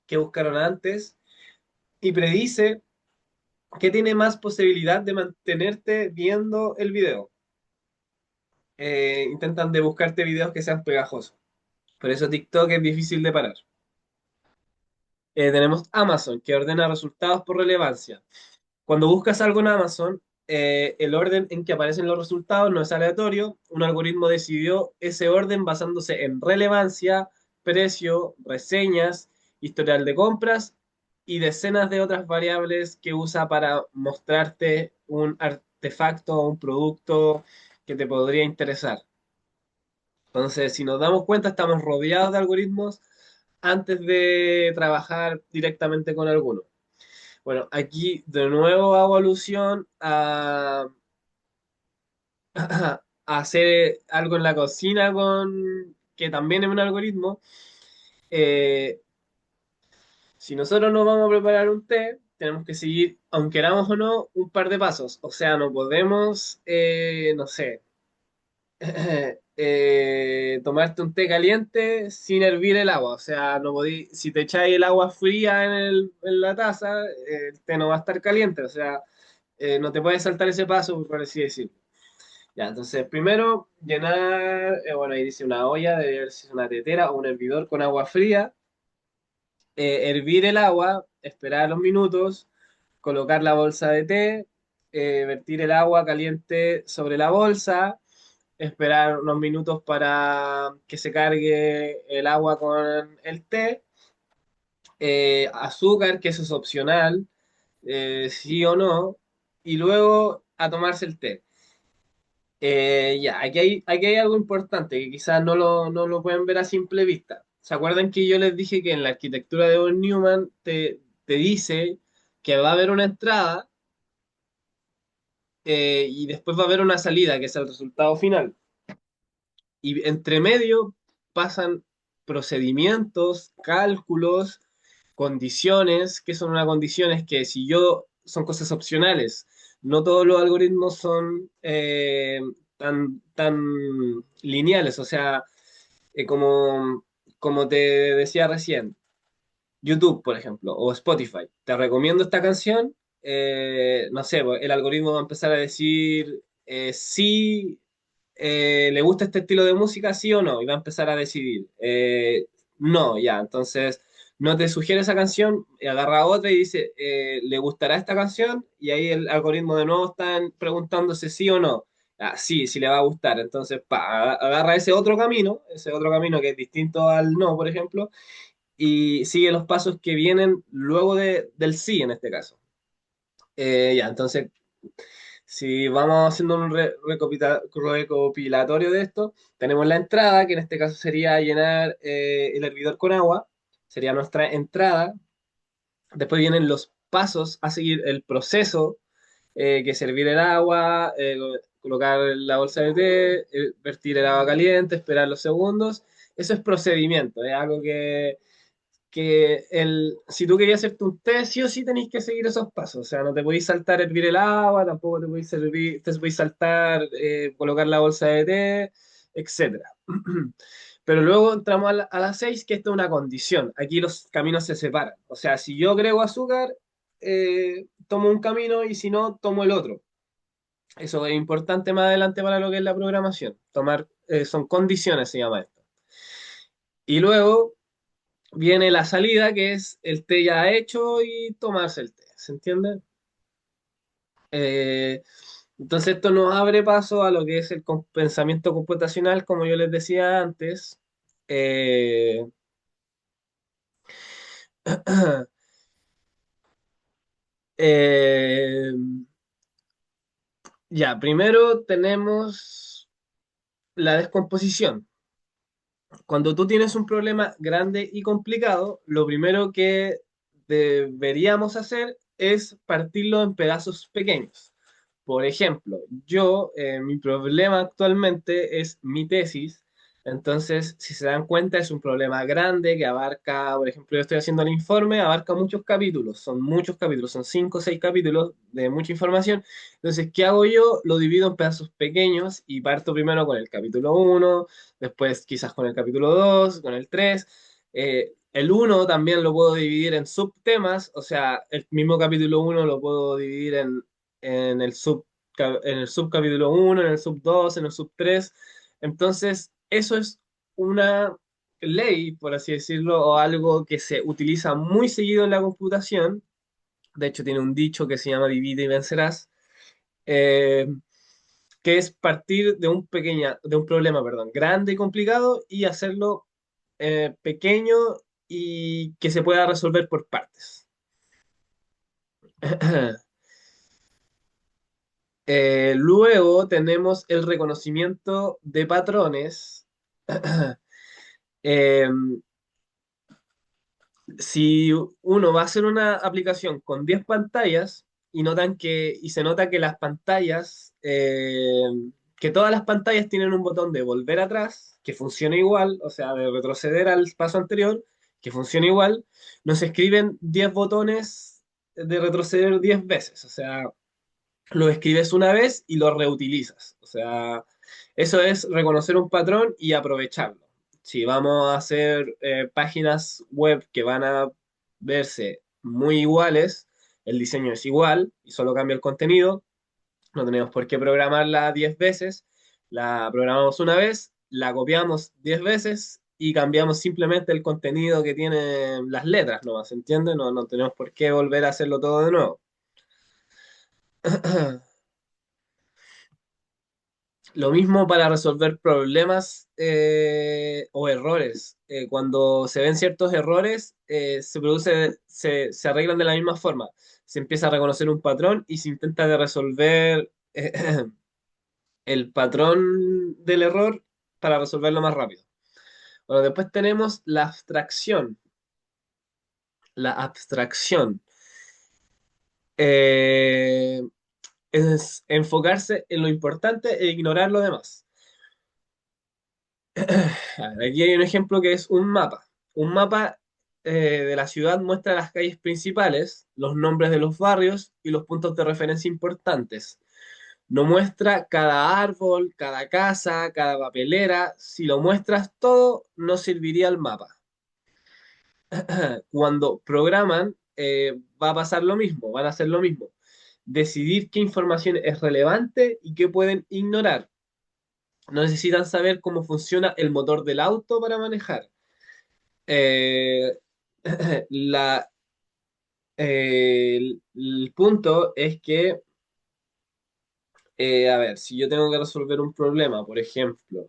qué buscaron antes, y predice qué tiene más posibilidad de mantenerte viendo el video. Intentan de buscarte videos que sean pegajosos. Por eso TikTok es difícil de parar. Tenemos Amazon, que ordena resultados por relevancia. Cuando buscas algo en Amazon, el orden en que aparecen los resultados no es aleatorio. Un algoritmo decidió ese orden basándose en relevancia, precio, reseñas, historial de compras y decenas de otras variables que usa para mostrarte un artefacto o un producto que te podría interesar. Entonces, si nos damos cuenta, estamos rodeados de algoritmos antes de trabajar directamente con alguno. Bueno, aquí de nuevo hago alusión a hacer algo en la cocina que también es un algoritmo. Eh, si nosotros nos vamos a preparar un té, tenemos que seguir, aunque queramos o no, un par de pasos. O sea, no podemos, no sé, tomarte un té caliente sin hervir el agua. O sea, no podí, si te echáis el agua fría en la taza, el té no va a estar caliente. O sea, no te puedes saltar ese paso, por así decirlo. Ya, entonces, primero, llenar, bueno, ahí dice una olla, debe ver si es una tetera o un hervidor con agua fría. Hervir el agua, esperar los minutos, colocar la bolsa de té, vertir el agua caliente sobre la bolsa, esperar unos minutos para que se cargue el agua con el té, azúcar, que eso es opcional, sí o no, y luego a tomarse el té. Ya, aquí hay algo importante que quizás no lo pueden ver a simple vista. ¿Se acuerdan que yo les dije que en la arquitectura de von Neumann te dice que va a haber una entrada y después va a haber una salida, que es el resultado final? Y entre medio pasan procedimientos, cálculos, condiciones. ¿Qué son unas condiciones? Que si yo son cosas opcionales. No todos los algoritmos son tan lineales, o sea, como como te decía recién, YouTube, por ejemplo, o Spotify, te recomiendo esta canción, no sé, pues, el algoritmo va a empezar a decir si le gusta este estilo de música, sí o no, y va a empezar a decidir. No, ya, entonces no te sugiere esa canción, agarra otra y dice, ¿le gustará esta canción? Y ahí el algoritmo de nuevo está preguntándose sí o no. Ah, sí, sí le va a gustar. Entonces, agarra ese otro camino que es distinto al no, por ejemplo, y sigue los pasos que vienen luego del sí en este caso. Ya, entonces, si vamos haciendo un recopilatorio de esto, tenemos la entrada, que en este caso sería llenar el hervidor con agua, sería nuestra entrada. Después vienen los pasos a seguir, el proceso, que es hervir el agua, colocar la bolsa de té, vertir el agua caliente, esperar los segundos. Eso es procedimiento, es algo si tú querías hacerte un té, sí o sí tenéis que seguir esos pasos. O sea, no te podéis saltar hervir el agua, tampoco te podéis saltar colocar la bolsa de té, etcétera. Pero luego entramos a las 6, que esto es una condición. Aquí los caminos se separan. O sea, si yo agrego azúcar, tomo un camino y si no, tomo el otro. Eso es importante más adelante para lo que es la programación. Son condiciones, se llama esto. Y luego viene la salida, que es el té ya hecho y tomarse el té, ¿se entiende? Eh, entonces esto nos abre paso a lo que es el pensamiento computacional, como yo les decía antes. Eh, eh, ya, primero tenemos la descomposición. Cuando tú tienes un problema grande y complicado, lo primero que deberíamos hacer es partirlo en pedazos pequeños. Por ejemplo, mi problema actualmente es mi tesis. Entonces, si se dan cuenta, es un problema grande que abarca, por ejemplo, yo estoy haciendo el informe, abarca muchos capítulos, son 5 o 6 capítulos de mucha información. Entonces, ¿qué hago yo? Lo divido en pedazos pequeños y parto primero con el capítulo uno, después quizás con el capítulo 2, con el 3. El uno también lo puedo dividir en subtemas, o sea, el mismo capítulo uno lo puedo dividir en en el subcapítulo uno, en el sub 2, en el sub 3. Entonces, eso es una ley, por así decirlo, o algo que se utiliza muy seguido en la computación. De hecho, tiene un dicho que se llama divide y vencerás, eh, que es partir de un problema, perdón, grande y complicado y hacerlo pequeño y que se pueda resolver por partes. Luego tenemos el reconocimiento de patrones. Eh, si uno va a hacer una aplicación con 10 pantallas y se nota que las pantallas, que todas las pantallas tienen un botón de volver atrás, que funciona igual, o sea, de retroceder al paso anterior, que funciona igual, nos escriben 10 botones de retroceder 10 veces, o sea, lo escribes una vez y lo reutilizas. O sea, eso es reconocer un patrón y aprovecharlo. Si vamos a hacer páginas web que van a verse muy iguales, el diseño es igual y solo cambia el contenido, no tenemos por qué programarla 10 veces, la programamos una vez, la copiamos 10 veces y cambiamos simplemente el contenido que tienen las letras, ¿no? ¿Se entiende? No, no tenemos por qué volver a hacerlo todo de nuevo. Lo mismo para resolver problemas o errores. Cuando se ven ciertos errores, se arreglan de la misma forma. Se empieza a reconocer un patrón y se intenta de resolver el patrón del error para resolverlo más rápido. Bueno, después tenemos la abstracción. La abstracción eh, es enfocarse en lo importante e ignorar lo demás. A ver, aquí hay un ejemplo que es un mapa. Un mapa de la ciudad muestra las calles principales, los nombres de los barrios y los puntos de referencia importantes. No muestra cada árbol, cada casa, cada papelera. Si lo muestras todo, no serviría el mapa. Cuando programan, va a pasar lo mismo, van a hacer lo mismo. Decidir qué información es relevante y qué pueden ignorar. No necesitan saber cómo funciona el motor del auto para manejar. Eh, la, el punto es que, a ver, si yo tengo que resolver un problema, por ejemplo,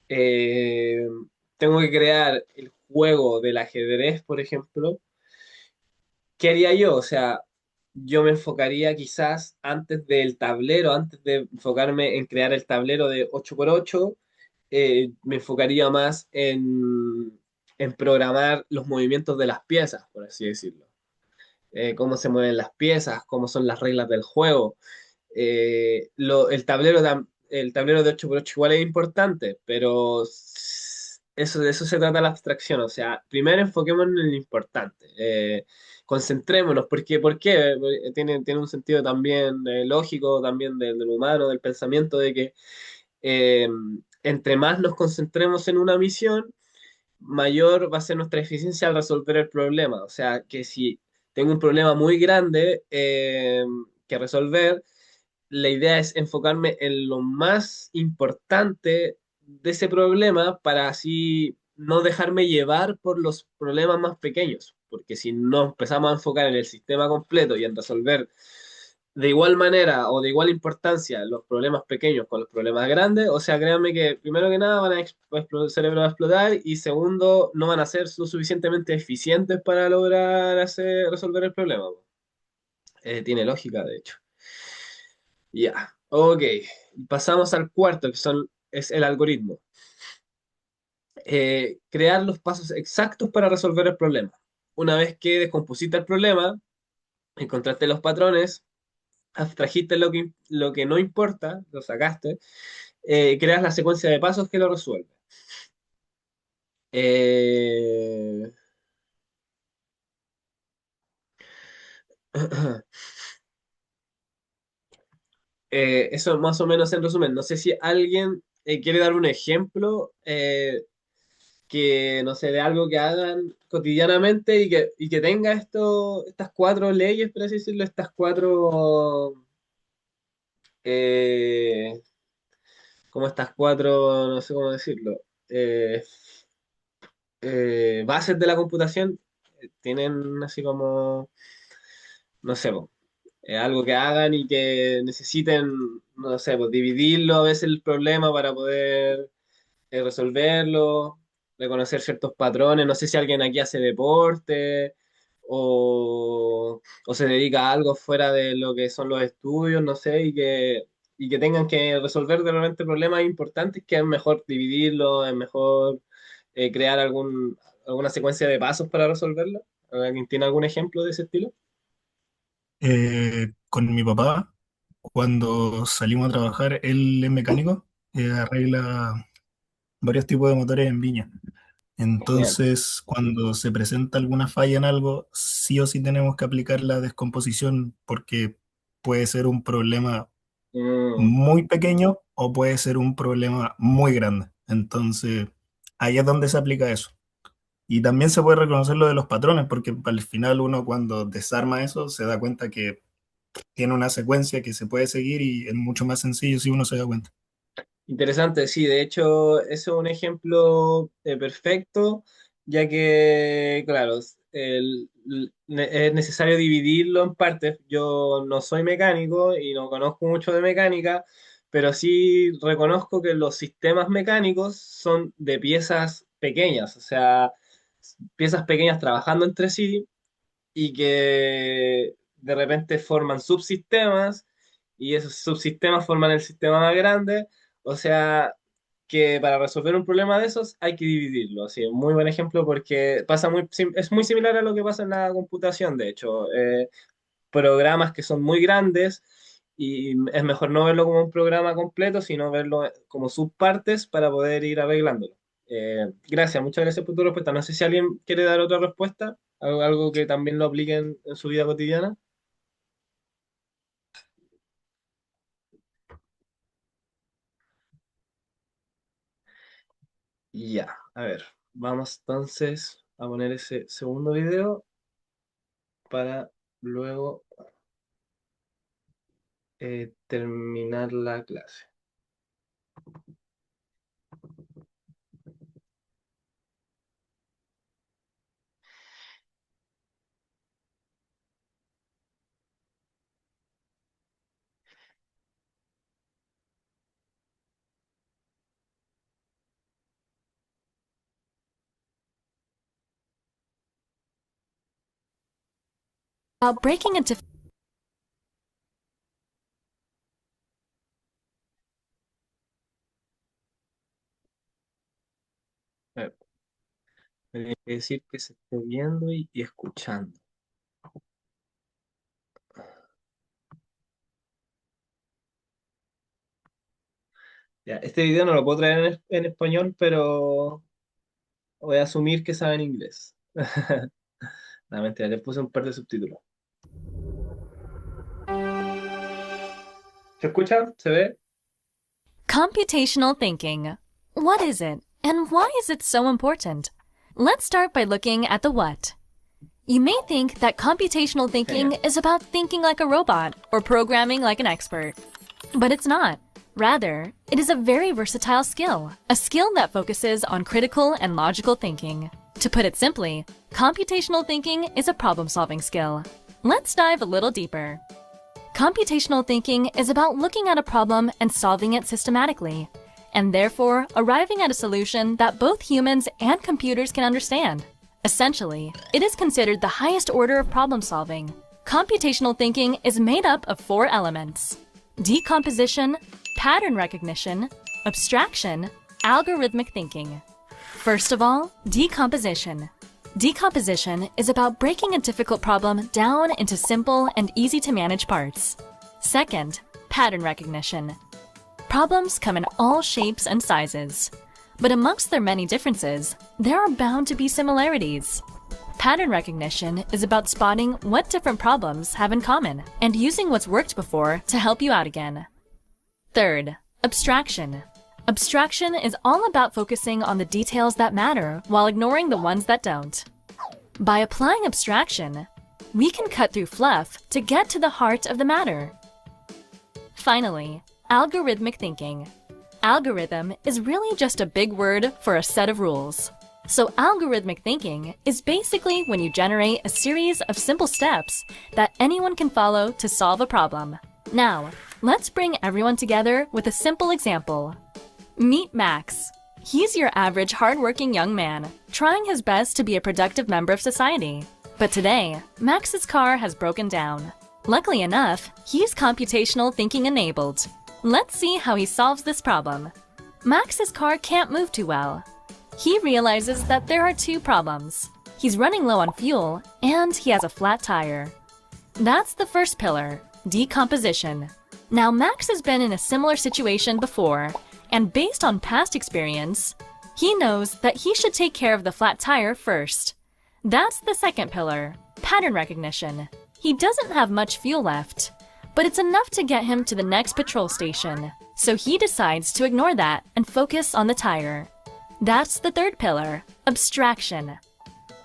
eh, tengo que crear el juego del ajedrez, por ejemplo, ¿qué haría yo? O sea, yo me enfocaría quizás antes del tablero, antes de enfocarme en crear el tablero de 8x8, me enfocaría más en programar los movimientos de las piezas, por así decirlo. Cómo se mueven las piezas, cómo son las reglas del juego. El tablero de 8x8 igual es importante, pero eso, de eso se trata la abstracción. O sea, primero enfoquémonos en lo importante. Concentrémonos, porque, ¿por qué? Tiene un sentido también lógico, también del humano, del pensamiento, de que eh, entre más nos concentremos en una misión, mayor va a ser nuestra eficiencia al resolver el problema. O sea, que si tengo un problema muy grande que resolver, la idea es enfocarme en lo más importante de ese problema para así no dejarme llevar por los problemas más pequeños, porque si no empezamos a enfocar en el sistema completo y en resolver de igual manera o de igual importancia los problemas pequeños con los problemas grandes, o sea, créanme que primero que nada el cerebro va a explotar y segundo, no van a ser lo suficientemente eficientes para lograr resolver el problema. Tiene lógica, de hecho. Ya, ok. Pasamos al cuarto, es el algoritmo. Crear los pasos exactos para resolver el problema. Una vez que descompusiste el problema, encontraste los patrones, abstrajiste lo que no importa, lo sacaste, creas la secuencia de pasos que lo resuelve. Eh, eso más o menos en resumen. No sé si alguien quiere dar un ejemplo que, no sé, de algo que hagan cotidianamente y que tenga estas cuatro leyes, por así decirlo, estas cuatro, eh, como estas cuatro, no sé cómo decirlo, eh, bases de la computación, tienen así como, no sé, po, algo que hagan y que necesiten, no sé, pues dividirlo a veces el problema para poder resolverlo, reconocer ciertos patrones. No sé si alguien aquí hace deporte o se dedica a algo fuera de lo que son los estudios, no sé, y que tengan que resolver de repente problemas importantes, que es mejor dividirlo, es mejor crear alguna secuencia de pasos para resolverlo. ¿Alguien tiene algún ejemplo de ese estilo? Con mi papá, cuando salimos a trabajar, él es mecánico, arregla varios tipos de motores en Viña. Genial. Entonces, cuando se presenta alguna falla en algo, sí o sí tenemos que aplicar la descomposición porque puede ser un problema Mm, muy pequeño o puede ser un problema muy grande. Entonces, ahí es donde se aplica eso. Y también se puede reconocer lo de los patrones, porque al final uno cuando desarma eso se da cuenta que tiene una secuencia que se puede seguir y es mucho más sencillo si uno se da cuenta. interesante, sí, de hecho, eso es un ejemplo perfecto, ya que, claro, es necesario dividirlo en partes. Yo no soy mecánico y no conozco mucho de mecánica, pero sí reconozco que los sistemas mecánicos son de piezas pequeñas, o sea, piezas pequeñas trabajando entre sí y que de repente forman subsistemas y esos subsistemas forman el sistema más grande. O sea, que para resolver un problema de esos hay que dividirlo. Así, un muy buen ejemplo porque es muy similar a lo que pasa en la computación, de hecho. Programas que son muy grandes y es mejor no verlo como un programa completo, sino verlo como subpartes para poder ir arreglándolo. Gracias, muchas gracias por tu respuesta. No sé si alguien quiere dar otra respuesta, algo que también lo apliquen en su vida cotidiana. Ya, a ver, vamos entonces a poner ese segundo video para luego terminar la clase. About breaking into A ver, me tiene que decir que se esté viendo y escuchando. Ya, este video no lo puedo traer en español, pero voy a asumir que saben inglés. No, mentira, le puse un par de subtítulos. ¿Se escucha? ¿Se ve? computational thinking. What is it, and why is it so important? Let's start by looking at the what. You may think that computational thinking is about thinking like a robot or programming like an expert. But it's not. Rather, it is a very versatile skill, a skill that focuses on critical and logical thinking. To put it simply, computational thinking is a problem-solving skill. Let's dive a little deeper. Computational thinking is about looking at a problem and solving it systematically, and therefore arriving at a solution that both humans and computers can understand. Essentially, it is considered the highest order of problem solving. Computational thinking is made up of 4 elements: decomposition, pattern recognition, abstraction, algorithmic thinking. First of all, decomposition. Decomposition is about breaking a difficult problem down into simple and easy to manage parts. Second, pattern recognition. Problems come in all shapes and sizes. But amongst their many differences, there are bound to be similarities. Pattern recognition is about spotting what different problems have in common and using what's worked before to help you out again. Third, abstraction. Abstraction is all about focusing on the details that matter while ignoring the ones that don't. By applying abstraction, we can cut through fluff to get to the heart of the matter. Finally, algorithmic thinking. Algorithm is really just a big word for a set of rules. So algorithmic thinking is basically when you generate a series of simple steps that anyone can follow to solve a problem. Now, let's bring everyone together with a simple example. Meet Max. He's your average hardworking young man, trying his best to be a productive member of society. But today, Max's car has broken down. Luckily enough, he's computational thinking enabled. Let's see how he solves this problem. Max's car can't move too well. He realizes that there are 2 problems. He's running low on fuel, and he has a flat tire. That's the first pillar, decomposition. Now, Max has been in a similar situation before, and based on past experience, he knows that he should take care of the flat tire first. That's the second pillar, pattern recognition. He doesn't have much fuel left, but it's enough to get him to the next patrol station. So he decides to ignore that and focus on the tire. That's the third pillar, abstraction.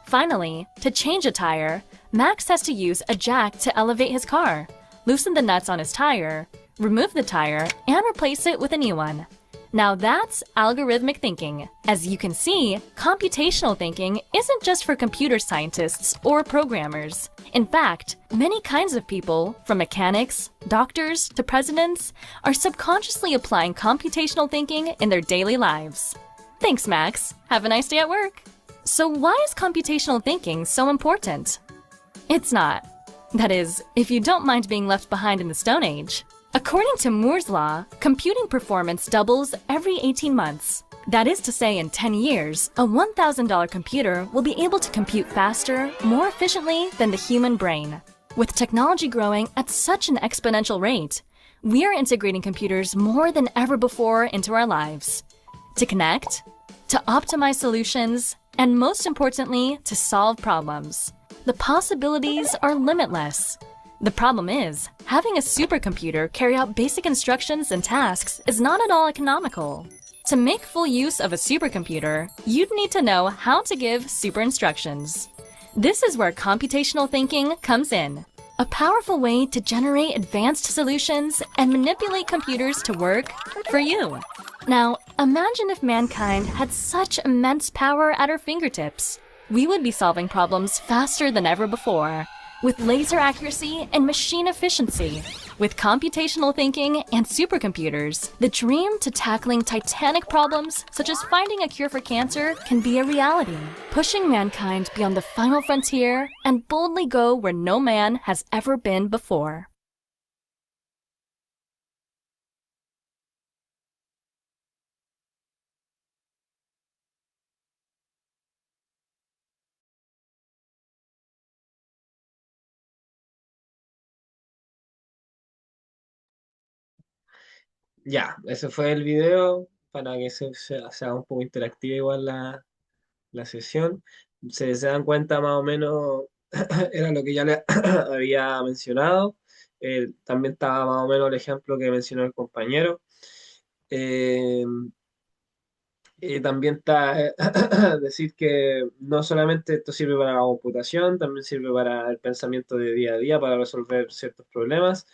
Finally, to change a tire, Max has to use a jack to elevate his car, loosen the nuts on his tire, remove the tire, and replace it with a new one. Now that's algorithmic thinking. As you can see, computational thinking isn't just for computer scientists or programmers. In fact, many kinds of people, from mechanics, doctors, to presidents, are subconsciously applying computational thinking in their daily lives. Thanks, Max. Have a nice day at work. So why is computational thinking so important? It's not. That is, if you don't mind being left behind in the Stone Age. According to Moore's law, computing performance doubles every 18 months. That is to say, in 10 years, a $1,000 computer will be able to compute faster, more efficiently than the human brain. With technology growing at such an exponential rate, we are integrating computers more than ever before into our lives. To connect, to optimize solutions, and most importantly, to solve problems. The possibilities are limitless. The problem is, having a supercomputer carry out basic instructions and tasks is not at all economical. To make full use of a supercomputer, you'd need to know how to give super instructions. This is where computational thinking comes in, a powerful way to generate advanced solutions and manipulate computers to work for you. Now, imagine if mankind had such immense power at our fingertips. We would be solving problems faster than ever before, with laser accuracy and machine efficiency. With computational thinking and supercomputers, the dream to tackling titanic problems, such as finding a cure for cancer, can be a reality, pushing mankind beyond the final frontier and boldly go where no man has ever been before. Ya, ese fue el video para que sea un poco interactiva igual la sesión. Se dan cuenta más o menos, era lo que ya les había mencionado. También estaba más o menos el ejemplo que mencionó el compañero. Eh, también está decir que no solamente esto sirve para la computación, también sirve para el pensamiento de día a día, para resolver ciertos problemas.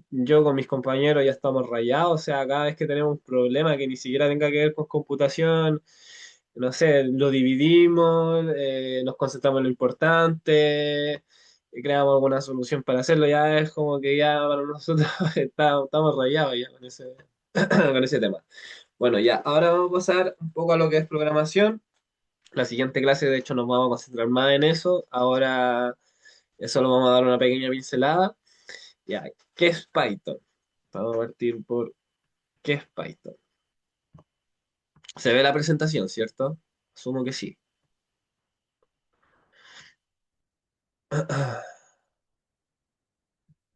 Yo con mis compañeros ya estamos rayados, o sea, cada vez que tenemos un problema que ni siquiera tenga que ver con computación, no sé, lo dividimos, nos concentramos en lo importante, creamos alguna solución para hacerlo, ya es como que ya para nosotros estamos rayados ya con ese, con ese tema. Bueno, ya, ahora vamos a pasar un poco a lo que es programación. La siguiente clase, de hecho, nos vamos a concentrar más en eso. Ahora solo vamos a dar una pequeña pincelada. Ya, ¿qué es Python? Vamos a partir por ¿qué es Python? Se ve la presentación, ¿cierto? Asumo que sí.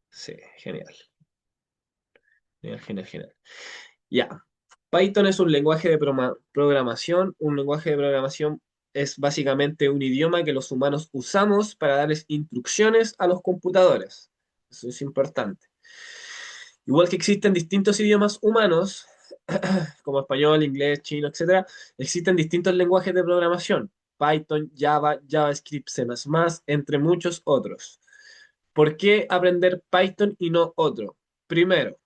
Sí, genial. Genial, genial, genial. Ya. Python es un lenguaje de programación. Un lenguaje de programación es básicamente un idioma que los humanos usamos para darles instrucciones a los computadores. Eso es importante. Igual que existen distintos idiomas humanos, como español, inglés, chino, etcétera, existen distintos lenguajes de programación. Python, Java, JavaScript, C++, entre muchos otros. ¿Por qué aprender Python y no otro? Primero,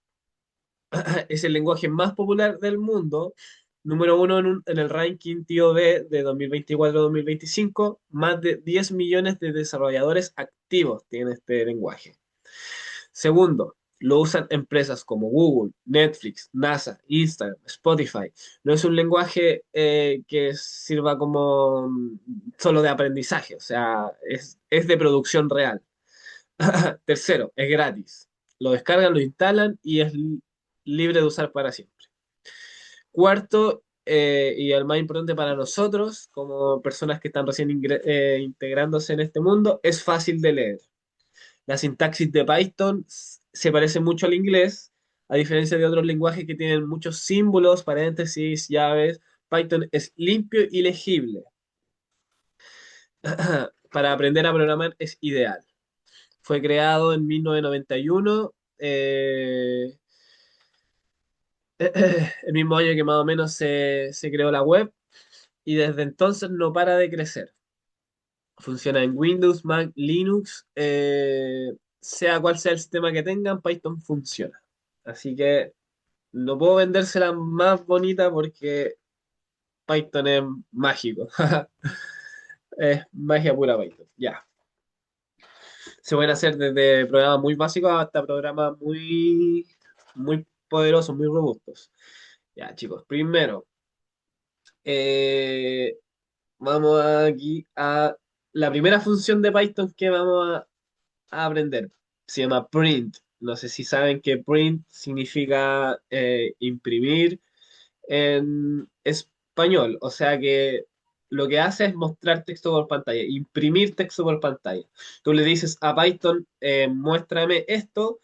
es el lenguaje más popular del mundo, número uno en el ranking TOD de 2024-2025, más de 10 millones de desarrolladores activos tiene este lenguaje. Segundo, lo usan empresas como Google, Netflix, NASA, Instagram, Spotify. No es un lenguaje que sirva como solo de aprendizaje, o sea, es de producción real. Tercero, es gratis. Lo descargan, lo instalan y es libre de usar para siempre. Cuarto, y el más importante para nosotros, como personas que están recién integrándose en este mundo, es fácil de leer. La sintaxis de Python se parece mucho al inglés, a diferencia de otros lenguajes que tienen muchos símbolos, paréntesis, llaves. Python es limpio y legible. Para aprender a programar es ideal. Fue creado en 1991, el mismo año que más o menos se creó la web, y desde entonces no para de crecer. Funciona en Windows, Mac, Linux, sea cual sea el sistema que tengan, Python funciona. Así que no puedo vendérsela más bonita porque Python es mágico. Es magia pura Python. Ya. Se pueden hacer desde programas muy básicos hasta programas muy poderosos, muy robustos. Ya, chicos. Primero, eh, vamos aquí a la primera función de Python que vamos a aprender. Se llama print. No sé si saben que print significa imprimir en español. O sea que lo que hace es mostrar texto por pantalla, imprimir texto por pantalla. Tú le dices a Python, muéstrame esto,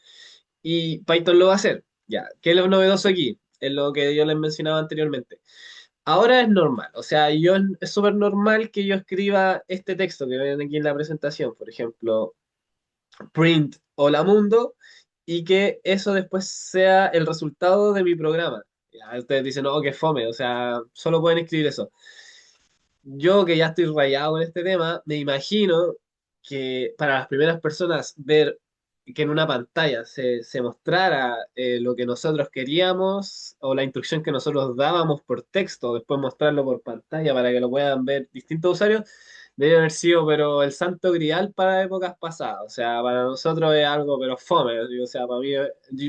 y Python lo va a hacer. Ya, ¿qué es lo novedoso aquí? Es lo que yo les mencionaba anteriormente. Ahora es normal, o sea, es súper normal que yo escriba este texto que ven aquí en la presentación, por ejemplo, print hola mundo, y que eso después sea el resultado de mi programa. Ya, ustedes dicen, no, que fome, o sea, solo pueden escribir eso. Yo que ya estoy rayado en este tema, me imagino que para las primeras personas ver que en una pantalla se mostrara lo que nosotros queríamos o la instrucción que nosotros dábamos por texto, después mostrarlo por pantalla para que lo puedan ver distintos usuarios, debe haber sido pero el santo grial para épocas pasadas. O sea, para nosotros es algo pero fome. O sea, para mí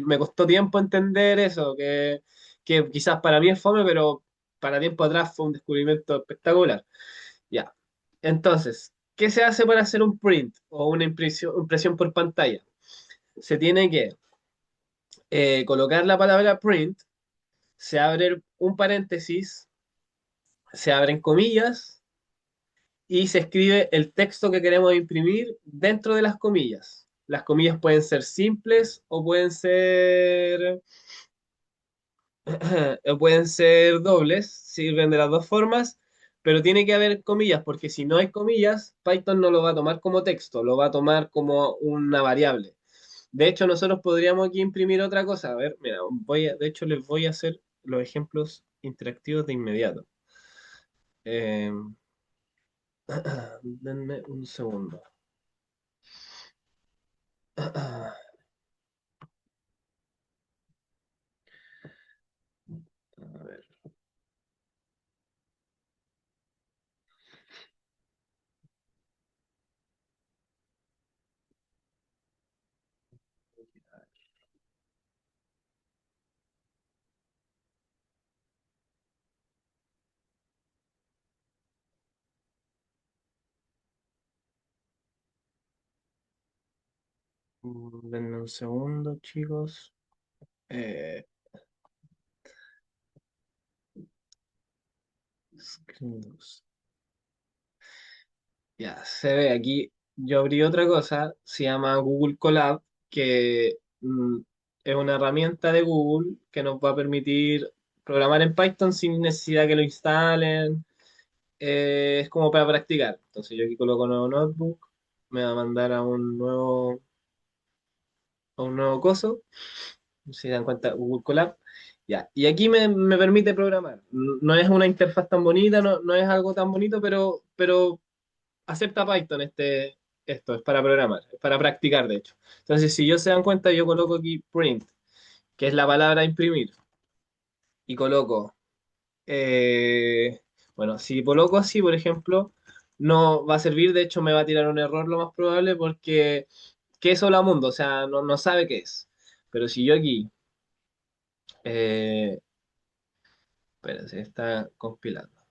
me costó tiempo entender eso, que quizás para mí es fome, pero para tiempo atrás fue un descubrimiento espectacular. Ya. Entonces, ¿qué se hace para hacer un print o una impresión por pantalla? Se tiene que colocar la palabra print, se abre un paréntesis, se abren comillas y se escribe el texto que queremos imprimir dentro de las comillas. Las comillas pueden ser simples o pueden ser dobles, sirven de las dos formas, pero tiene que haber comillas, porque si no hay comillas, Python no lo va a tomar como texto, lo va a tomar como una variable. De hecho, nosotros podríamos aquí imprimir otra cosa. A ver, mira, de hecho les voy a hacer los ejemplos interactivos de inmediato. Eh, denme un segundo. A ver. Denme un segundo, chicos. Eh, Screens. Ya, se ve aquí. Yo abrí otra cosa, se llama Google Colab, que es una herramienta de Google que nos va a permitir programar en Python sin necesidad que lo instalen. Es como para practicar. Entonces yo aquí coloco nuevo notebook, me va a mandar a un nuevo coso. Si se dan cuenta, Google Colab. Ya. Y aquí me permite programar. No es una interfaz tan bonita, no es algo tan bonito, pero acepta Python esto, es para programar, es para practicar, de hecho. Entonces, si yo se dan cuenta, yo coloco aquí print, que es la palabra imprimir, y coloco, eh, bueno, si coloco así, por ejemplo, no va a servir, de hecho me va a tirar un error lo más probable porque, ¿qué es Hola Mundo? O sea, no sabe qué es. Pero si yo aquí, eh, espera, se está compilando.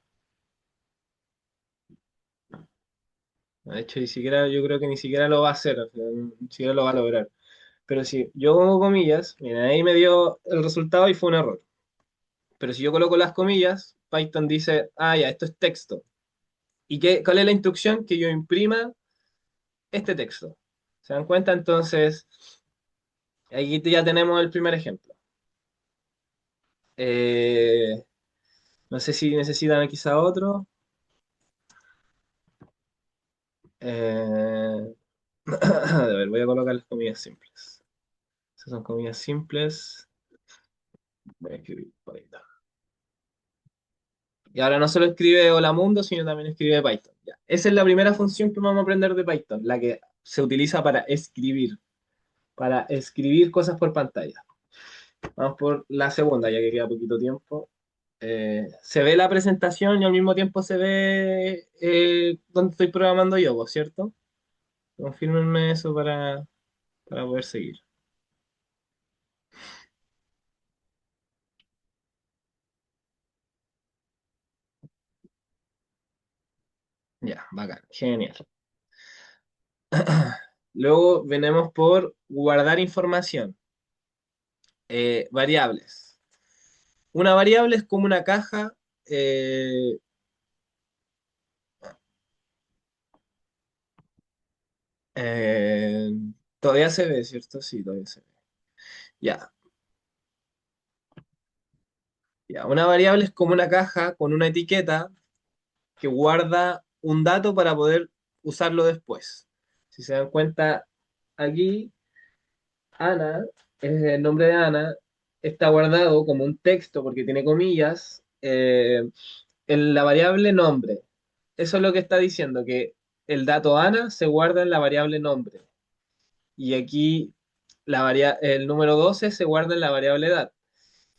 De hecho, ni siquiera, yo creo que ni siquiera lo va a hacer, o sea, ni siquiera lo va a lograr. Pero si yo pongo comillas, mira, ahí me dio el resultado y fue un error. Pero si yo coloco las comillas, Python dice, ah, ya, esto es texto. ¿Y cuál es la instrucción? Que yo imprima este texto. ¿Se dan cuenta? Entonces, aquí ya tenemos el primer ejemplo. Eh, no sé si necesitan quizá otro. Eh, a ver, voy a colocar las comillas simples. Esas son comillas simples. Voy a escribir por ahí. Y ahora no solo escribe Hola Mundo, sino también escribe Python. Ya. Esa es la primera función que vamos a aprender de Python, la que se utiliza para escribir cosas por pantalla. Vamos por la segunda, ya que queda poquito tiempo. Se ve la presentación y al mismo tiempo se ve donde estoy programando yo, ¿vos, cierto? Confírmenme eso para poder seguir. Ya, bacán, genial. Luego venimos por guardar información. Variables. Una variable es como una caja. eh, eh, Todavía se ve, ¿cierto? Sí, todavía se ve. Ya, ya. Una variable es como una caja con una etiqueta que guarda un dato para poder usarlo después. Si se dan cuenta, aquí Ana es el nombre de Ana está guardado como un texto porque tiene comillas en la variable nombre. Eso es lo que está diciendo, que el dato Ana se guarda en la variable nombre. Y aquí el número 12 se guarda en la variable edad.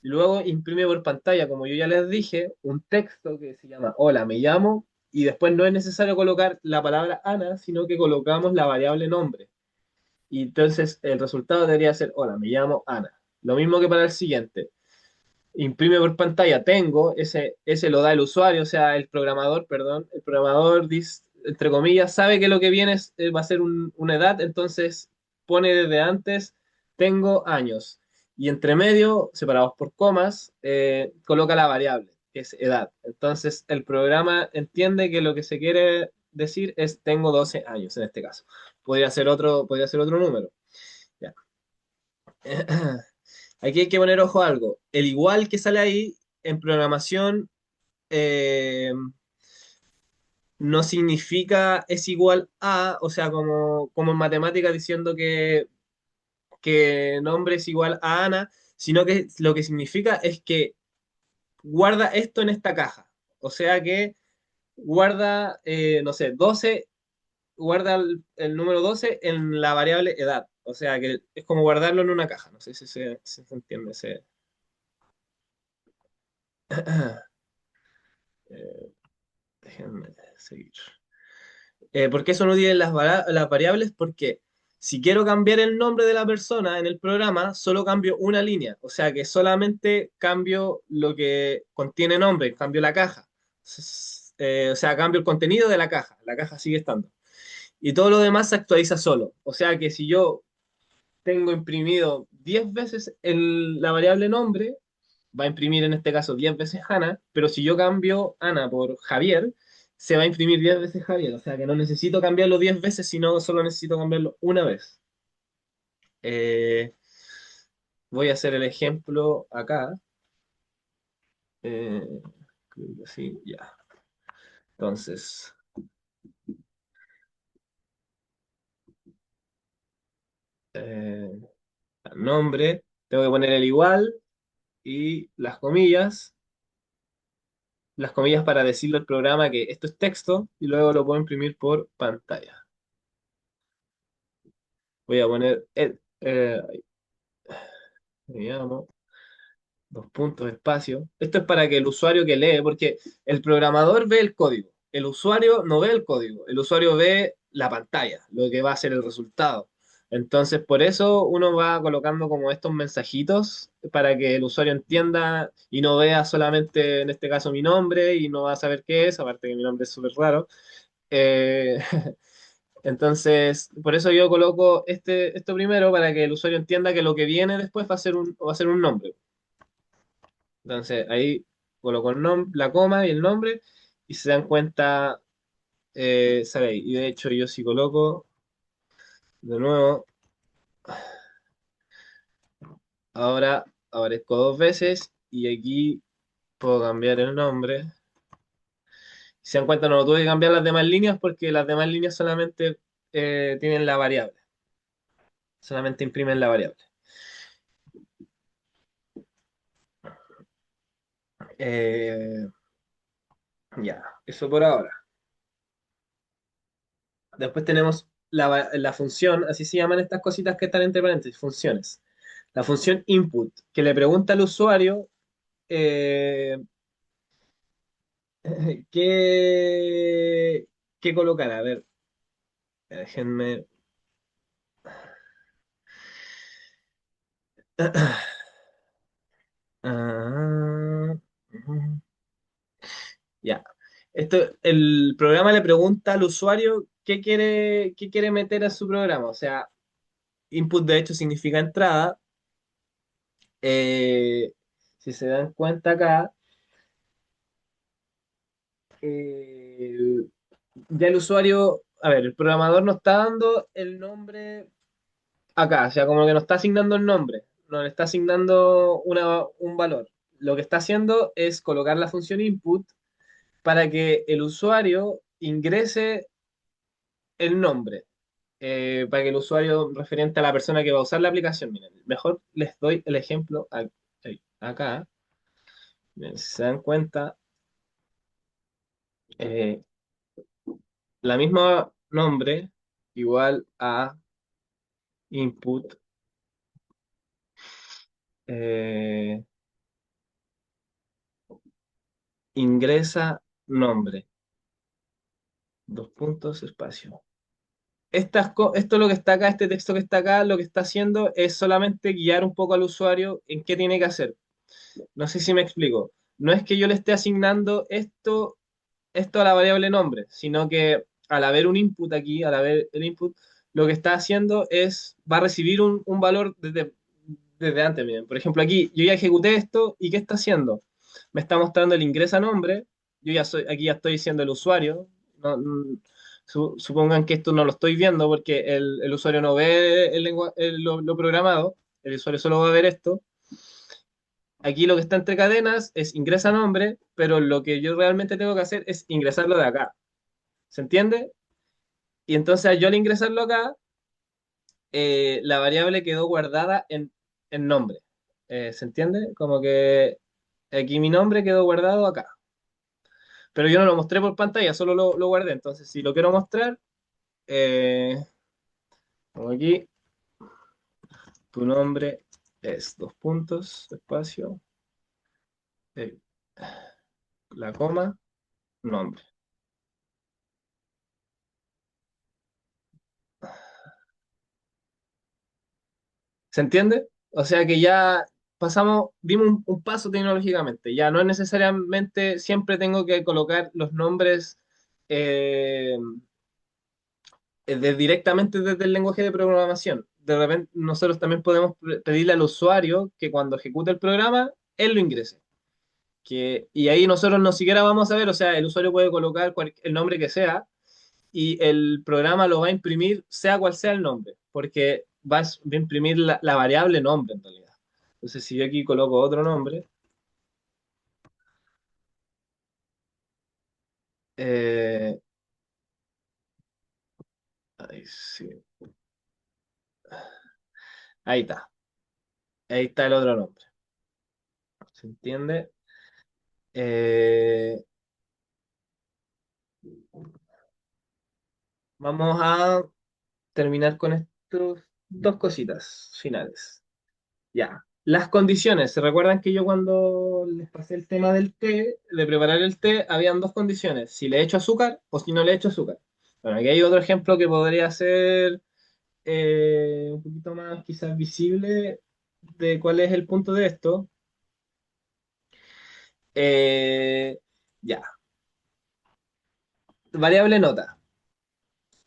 Y luego imprime por pantalla, como yo ya les dije, un texto que se llama Hola, me llamo, y después no es necesario colocar la palabra Ana, sino que colocamos la variable nombre. Y entonces el resultado debería ser Hola, me llamo Ana. Lo mismo que para el siguiente. Imprime por pantalla, tengo, ese lo da el usuario, o sea, el programador, perdón, el programador dice, entre comillas, sabe que lo que viene va a ser una edad, entonces pone desde antes, tengo años. Y entre medio, separados por comas, coloca la variable, que es edad. Entonces el programa entiende que lo que se quiere decir es tengo 12 años en este caso. Podría ser otro número. Ya. Aquí hay que poner ojo a algo. El igual que sale ahí en programación eh, no significa es igual a, o sea, como en matemáticas diciendo que nombre es igual a Ana, sino que lo que significa es que guarda esto en esta caja. O sea que guarda, no sé, 12, guarda el número 12 en la variable edad. O sea que es como guardarlo en una caja. No sé si se entiende. Eh, déjenme seguir. ¿Por qué son útiles las variables? Porque si quiero cambiar el nombre de la persona en el programa, solo cambio una línea. O sea que solamente cambio lo que contiene nombre, cambio la caja. O sea, cambio el contenido de la caja sigue estando. Y todo lo demás se actualiza solo. O sea que si yo tengo imprimido 10 veces la variable nombre, va a imprimir en este caso 10 veces Ana, pero si yo cambio Ana por Javier, se va a imprimir 10 veces Javier. O sea que no necesito cambiarlo 10 veces, sino solo necesito cambiarlo una vez. Eh, Voy a hacer el ejemplo acá. Eh, Creo que sí, ya. Entonces, eh, nombre, tengo que poner el igual y las comillas para decirle al programa que esto es texto y luego lo puedo imprimir por pantalla. Voy a poner me llamo, dos puntos, espacio. Esto es para que el usuario que lee, porque el programador ve el código, el usuario no ve el código, el usuario ve la pantalla, lo que va a ser el resultado. Entonces, por eso uno va colocando como estos mensajitos para que el usuario entienda y no vea solamente, en este caso, mi nombre y no va a saber qué es, aparte que mi nombre es súper raro. Eh, entonces, por eso yo coloco esto primero para que el usuario entienda que lo que viene después va a ser un nombre. Entonces ahí coloco la coma y el nombre y se dan cuenta, sale ahí. Y de hecho yo si coloco de nuevo, ahora aparezco dos veces y aquí puedo cambiar el nombre. Si se dan cuenta no tuve que cambiar las demás líneas porque las demás líneas solamente tienen la variable, solamente imprimen la variable. Eh, ya, eso por ahora. Después tenemos la función, así se llaman estas cositas que están entre paréntesis, funciones. La función input, que le pregunta al usuario eh, qué, qué colocar. A ver, déjenme. Ah, ujú. Ya. El programa le pregunta al usuario qué quiere meter a su programa. O sea, input de hecho significa entrada. Eh, si se dan cuenta acá, eh, ya el usuario, a ver, el programador nos está dando el nombre acá, o sea, como que no está asignando el nombre, no le está asignando un valor. Lo que está haciendo es colocar la función input para que el usuario ingrese el nombre, para que el usuario referente a la persona que va a usar la aplicación, miren, mejor les doy el ejemplo aquí. acá, bien, si se dan cuenta, eh, la misma nombre igual a input eh, ingresa nombre, dos puntos, espacio. Esto lo que está acá, este texto que está acá, lo que está haciendo es solamente guiar un poco al usuario en qué tiene que hacer. No sé si me explico. No es que yo le esté asignando esto a la variable nombre, sino que al haber un input aquí, al haber el input, lo que está haciendo es, va a recibir un valor desde antes. Miren. Por ejemplo, aquí yo ya ejecuté esto y ¿qué está haciendo? Me está mostrando el ingresa nombre, yo ya soy, aquí ya estoy siendo el usuario. No, supongan que esto no lo estoy viendo porque el usuario no ve lo programado, el usuario solo va a ver esto. Aquí lo que está entre cadenas es ingresa nombre, pero lo que yo realmente tengo que hacer es ingresarlo de acá. ¿Se entiende? Y entonces yo al ingresarlo acá, la variable quedó guardada en nombre. ¿Se entiende? Como que aquí mi nombre quedó guardado acá. Pero yo no lo mostré por pantalla, solo lo guardé. Entonces, si lo quiero mostrar, eh, como aquí, tu nombre es dos puntos, espacio, eh, la coma, nombre. ¿Se entiende? O sea que ya dimos un paso tecnológicamente. Ya no es necesariamente siempre tengo que colocar los nombres eh, directamente desde el lenguaje de programación. De repente, nosotros también podemos pedirle al usuario que cuando ejecute el programa, él lo ingrese. Y ahí nosotros no siquiera vamos a ver, o sea, el usuario puede colocar el nombre que sea y el programa lo va a imprimir sea cual sea el nombre, porque va a imprimir la variable nombre en realidad. Entonces, si yo aquí coloco otro nombre, eh, ahí, sí, ahí está, ahí está el otro nombre. ¿Se entiende? Eh, vamos a terminar con estos dos cositas finales. Ya. Las condiciones. ¿Se recuerdan que yo cuando les pasé el tema del té, de preparar el té, habían dos condiciones? Si le echo azúcar o si no le echo azúcar. Bueno, aquí hay otro ejemplo que podría ser un poquito más quizás visible de cuál es el punto de esto. Eh, ya. Variable nota.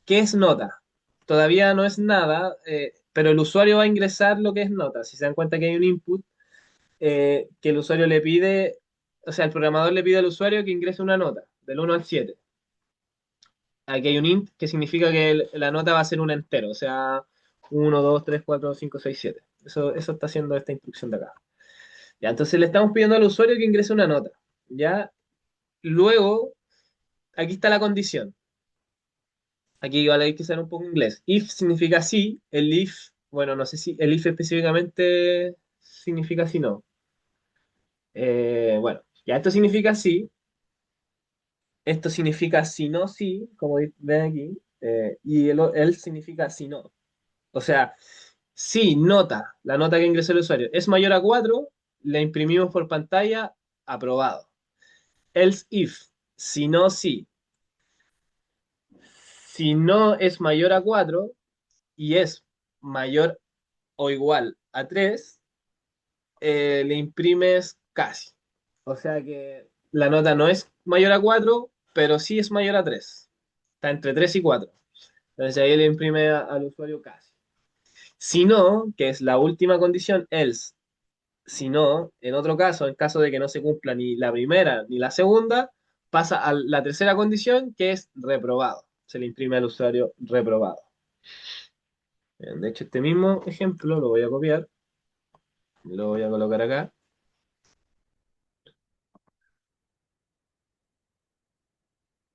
¿Qué es nota? Todavía no es nada, pero el usuario va a ingresar lo que es nota. Si se dan cuenta que hay un input, que el usuario le pide, o sea, el programador le pide al usuario que ingrese una nota, del 1 al 7. Aquí hay un int que significa que la nota va a ser un entero, o sea, 1, 2, 3, 4, 5, 6, 7. Eso está haciendo esta instrucción de acá. Ya, entonces le estamos pidiendo al usuario que ingrese una nota. Ya, luego, aquí está la condición. Aquí igual hay que saber un poco inglés. If significa sí, el if, bueno, no sé si el if específicamente significa sí no. Bueno, ya esto significa sí. Esto significa si no, sí, como ven aquí, y el significa si no. O sea, si nota, la nota que ingresó el usuario es mayor a 4, la imprimimos por pantalla, aprobado. Else if, si no, sí. Si no es mayor a 4 y es mayor o igual a 3, le imprimes casi. O sea que la nota no es mayor a 4, pero sí es mayor a 3. Está entre 3 y 4. Entonces ahí le imprime al usuario casi. Si no, que es la última condición, else. Si no, en otro caso, en caso de que no se cumpla ni la primera ni la segunda, pasa a la tercera condición, que es reprobado. Se le imprime al usuario reprobado. Bien, de hecho, este mismo ejemplo lo voy a copiar, lo voy a colocar acá.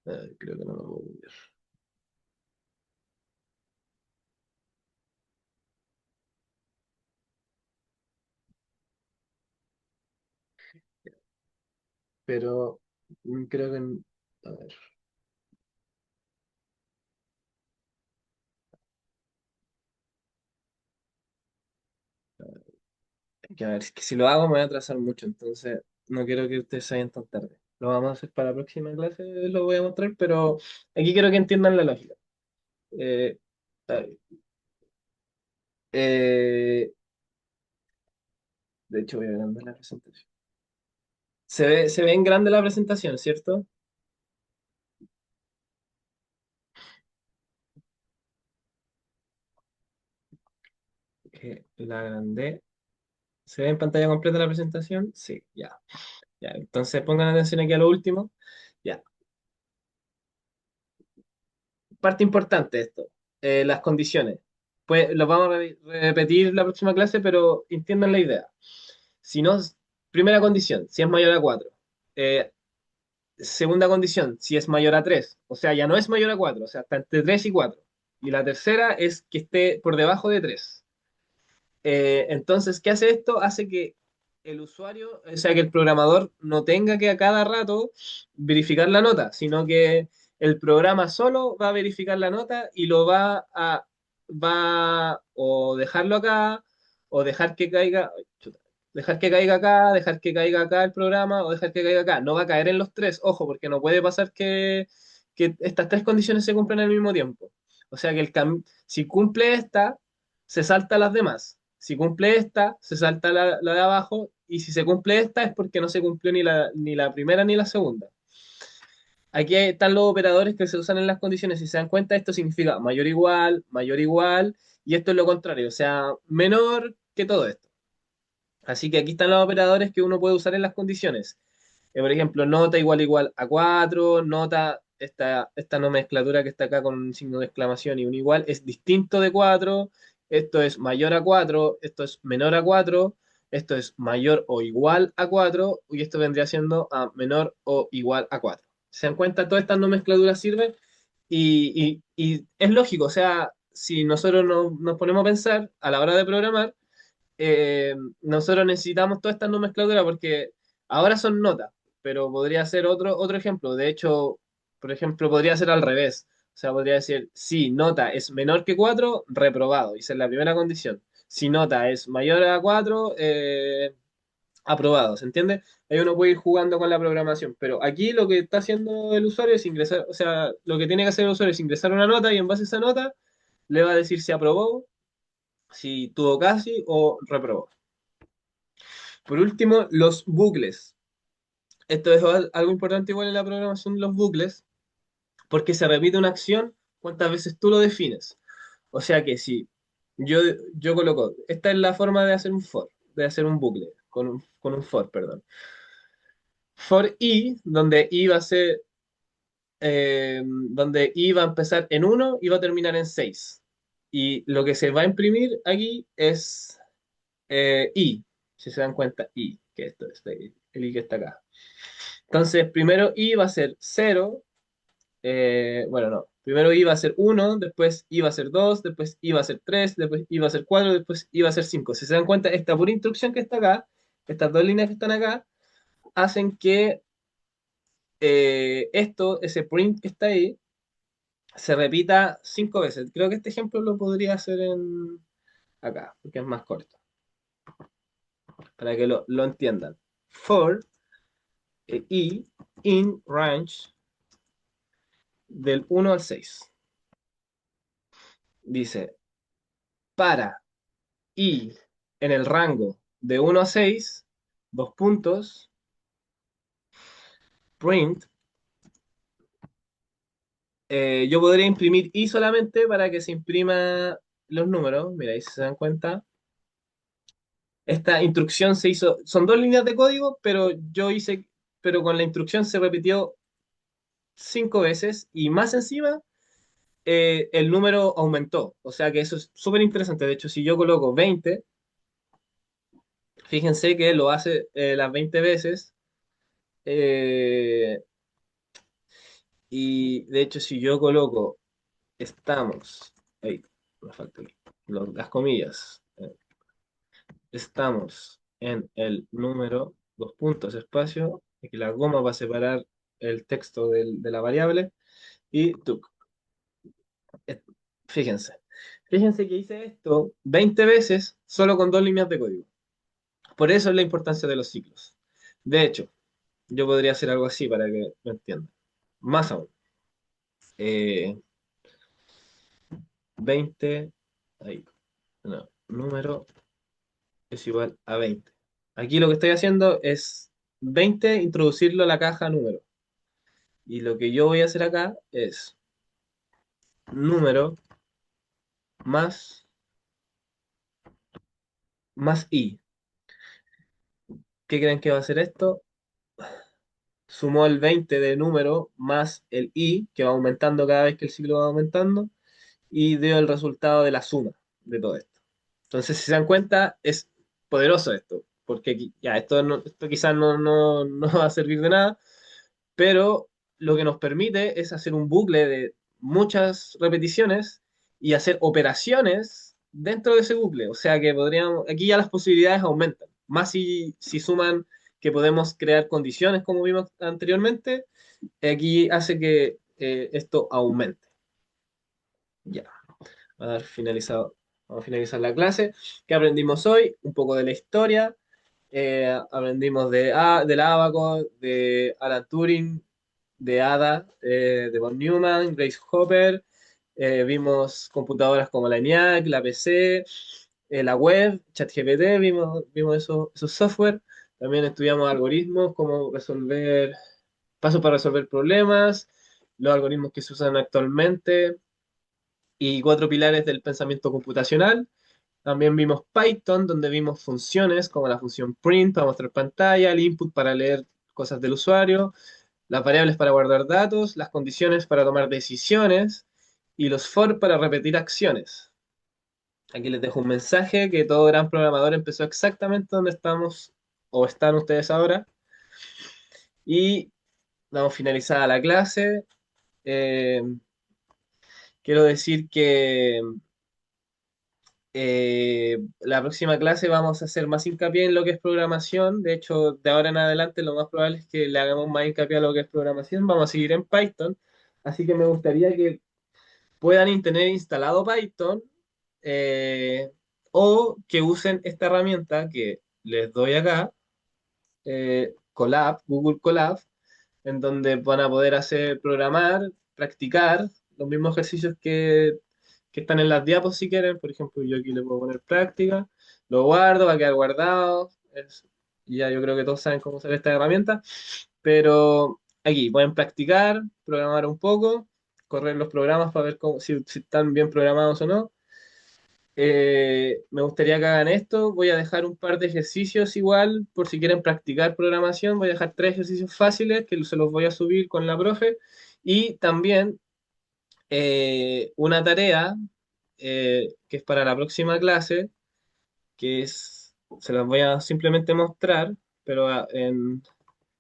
Creo que no lo puedo copiar. pero creo que... A ver, que a ver, es que si lo hago me voy a atrasar mucho, entonces no quiero que ustedes se vayan tan tarde. Lo vamos a hacer para la próxima clase, lo voy a mostrar, pero aquí quiero que entiendan la lógica. Eh, a ver, eh, de hecho, voy a agrandar la presentación. Se ve en grande la presentación, ¿cierto? Que la agrandé. ¿Se ve en pantalla completa la presentación? Sí, ya. Ya, entonces pongan atención aquí a lo último. Ya, parte importante de esto, las condiciones. Pues lo vamos a repetir la próxima clase, pero entiendan la idea. Si no, primera condición, si es mayor a 4. Segunda condición, si es mayor a 3. O sea, ya no es mayor a 4, o sea, está entre 3 y 4. Y la tercera es que esté por debajo de 3. Entonces, ¿qué hace esto? Hace que el usuario, o sea, que el programador no tenga que a cada rato verificar la nota, sino que el programa solo va a verificar la nota y lo va o dejarlo acá, o dejar que caiga, ay, chuta, dejar que caiga acá, dejar que caiga acá el programa, o dejar que caiga acá. No va a caer en los tres, ojo, porque no puede pasar que estas tres condiciones se cumplan al mismo tiempo. O sea que si cumple esta, se salta las demás. Si cumple esta, se salta la de abajo. Y si se cumple esta, es porque no se cumplió ni la primera ni la segunda. Aquí están los operadores que se usan en las condiciones. Si se dan cuenta, esto significa mayor igual, y esto es lo contrario, o sea, menor que todo esto. Así que aquí están los operadores que uno puede usar en las condiciones. Por ejemplo, nota igual a 4 nota, esta nomenclatura que está acá con un signo de exclamación y un igual, es distinto de 4, esto es mayor a 4, esto es menor a 4, esto es mayor o igual a 4 y esto vendría siendo a menor o igual a 4. ¿Se dan cuenta? Todas estas nomenclaturas sirven y es lógico, o sea, si nosotros nos ponemos a pensar a la hora de programar, nosotros necesitamos todas estas nomenclaturas porque ahora son notas, pero podría ser otro ejemplo. De hecho, por ejemplo, podría ser al revés. O sea, podría decir, si nota es menor que 4 reprobado. Y esa es la primera condición. Si nota es mayor a 4 aprobado. ¿Se entiende? Ahí uno puede ir jugando con la programación. Pero aquí lo que está haciendo el usuario es ingresar, o sea, lo que tiene que hacer el usuario es ingresar una nota y en base a esa nota le va a decir si aprobó, si tuvo casi o reprobó. Por último, los bucles. Esto es algo importante igual en la programación, los bucles, porque se repite una acción cuantas veces tú lo defines. O sea que si yo, yo coloco, esta es la forma de hacer un for, de hacer un bucle, con un for, perdón. For i, donde i va a empezar en 1 y va a terminar en 6. Y lo que se va a imprimir aquí es i, si se dan cuenta, i, que esto es el i que está acá. Entonces, primero i va a ser 0, bueno, no, primero i va a ser 1, después i va a ser 2, después i va a ser 3, después i va a ser 4, después i va a ser 5. Si se dan cuenta, esta pura instrucción que está acá, estas dos líneas que están acá, hacen que ese print que está ahí, se repita 5 veces. Creo que este ejemplo lo podría hacer acá, porque es más corto, para que lo entiendan. For i in range del 1 al 6. Dice, para i en el rango de 1 a 6, dos puntos, print, yo podría imprimir i solamente para que se imprima los números. Mira, ahí si se dan cuenta. Esta instrucción se hizo, son dos líneas de código, pero con la instrucción se repitió 5 veces y más encima el número aumentó. O sea que eso es súper interesante. De hecho, si yo coloco 20, fíjense que lo hace las 20 veces. eh, y de hecho, si yo coloco estamos, ahí, me falta aquí, las comillas, estamos en el número, dos puntos, espacio, Aquí la coma va a separar el texto de la variable y tú. Eh, Fíjense. Fíjense que hice esto 20 veces solo con dos líneas de código. Por eso es la importancia de los ciclos. De hecho, yo podría hacer algo así para que lo entiendan. Más aún. Eh, 20, ahí, no, número es igual a 20. Aquí lo que estoy haciendo es 20 introducirlo a la caja número. Y lo que yo voy a hacer acá es número más, más i. ¿Qué creen que va a hacer esto? Sumó el 20 de número más el i, que va aumentando cada vez que el ciclo va aumentando, y dio el resultado de la suma de todo esto. Entonces, si se dan cuenta, es poderoso esto, porque ya esto, esto quizás no va a servir de nada, pero lo que nos permite es hacer un bucle de muchas repeticiones y hacer operaciones dentro de ese bucle. O sea que podríamos, aquí ya las posibilidades aumentan, más si suman que podemos crear condiciones como vimos anteriormente, aquí hace que esto aumente. Ya, a dar finalizado. Vamos a finalizar la clase. ¿Qué aprendimos hoy? Un poco de la historia. Aprendimos del Ábaco, de Alan Turing, de Ada, de von Neumann, Grace Hopper. Vimos computadoras como la ENIAC, la PC, la web, ChatGPT, vimos esos software. También estudiamos algoritmos, cómo resolver, pasos para resolver problemas, los algoritmos que se usan actualmente y cuatro pilares del pensamiento computacional. También vimos Python, donde vimos funciones como la función print para mostrar pantalla, el input para leer cosas del usuario, las variables para guardar datos, las condiciones para tomar decisiones y los for para repetir acciones. Aquí les dejo un mensaje que todo gran programador empezó exactamente donde estamos o están ustedes ahora. Y damos finalizada la clase. Eh, Quiero decir que la próxima clase vamos a hacer más hincapié en lo que es programación. De hecho, de ahora en adelante lo más probable es que le hagamos más hincapié a lo que es programación. Vamos a seguir en Python. Así que me gustaría que puedan tener instalado Python eh, o que usen esta herramienta que les doy acá, Colab, Google Colab, en donde van a poder hacer programar, practicar los mismos ejercicios que están en las diapos si quieren. Por ejemplo, yo aquí le puedo poner práctica, lo guardo, va a quedar guardado. Y ya yo creo que todos saben cómo usar esta herramienta, pero aquí pueden practicar, programar un poco, correr los programas para ver si están bien programados o no. Me gustaría que hagan esto. Voy a dejar un par de ejercicios igual, por si quieren practicar programación. Voy a dejar tres ejercicios fáciles que se los voy a subir con la profe. Y también una tarea que es para la próxima clase, que es, se las voy a simplemente mostrar, pero están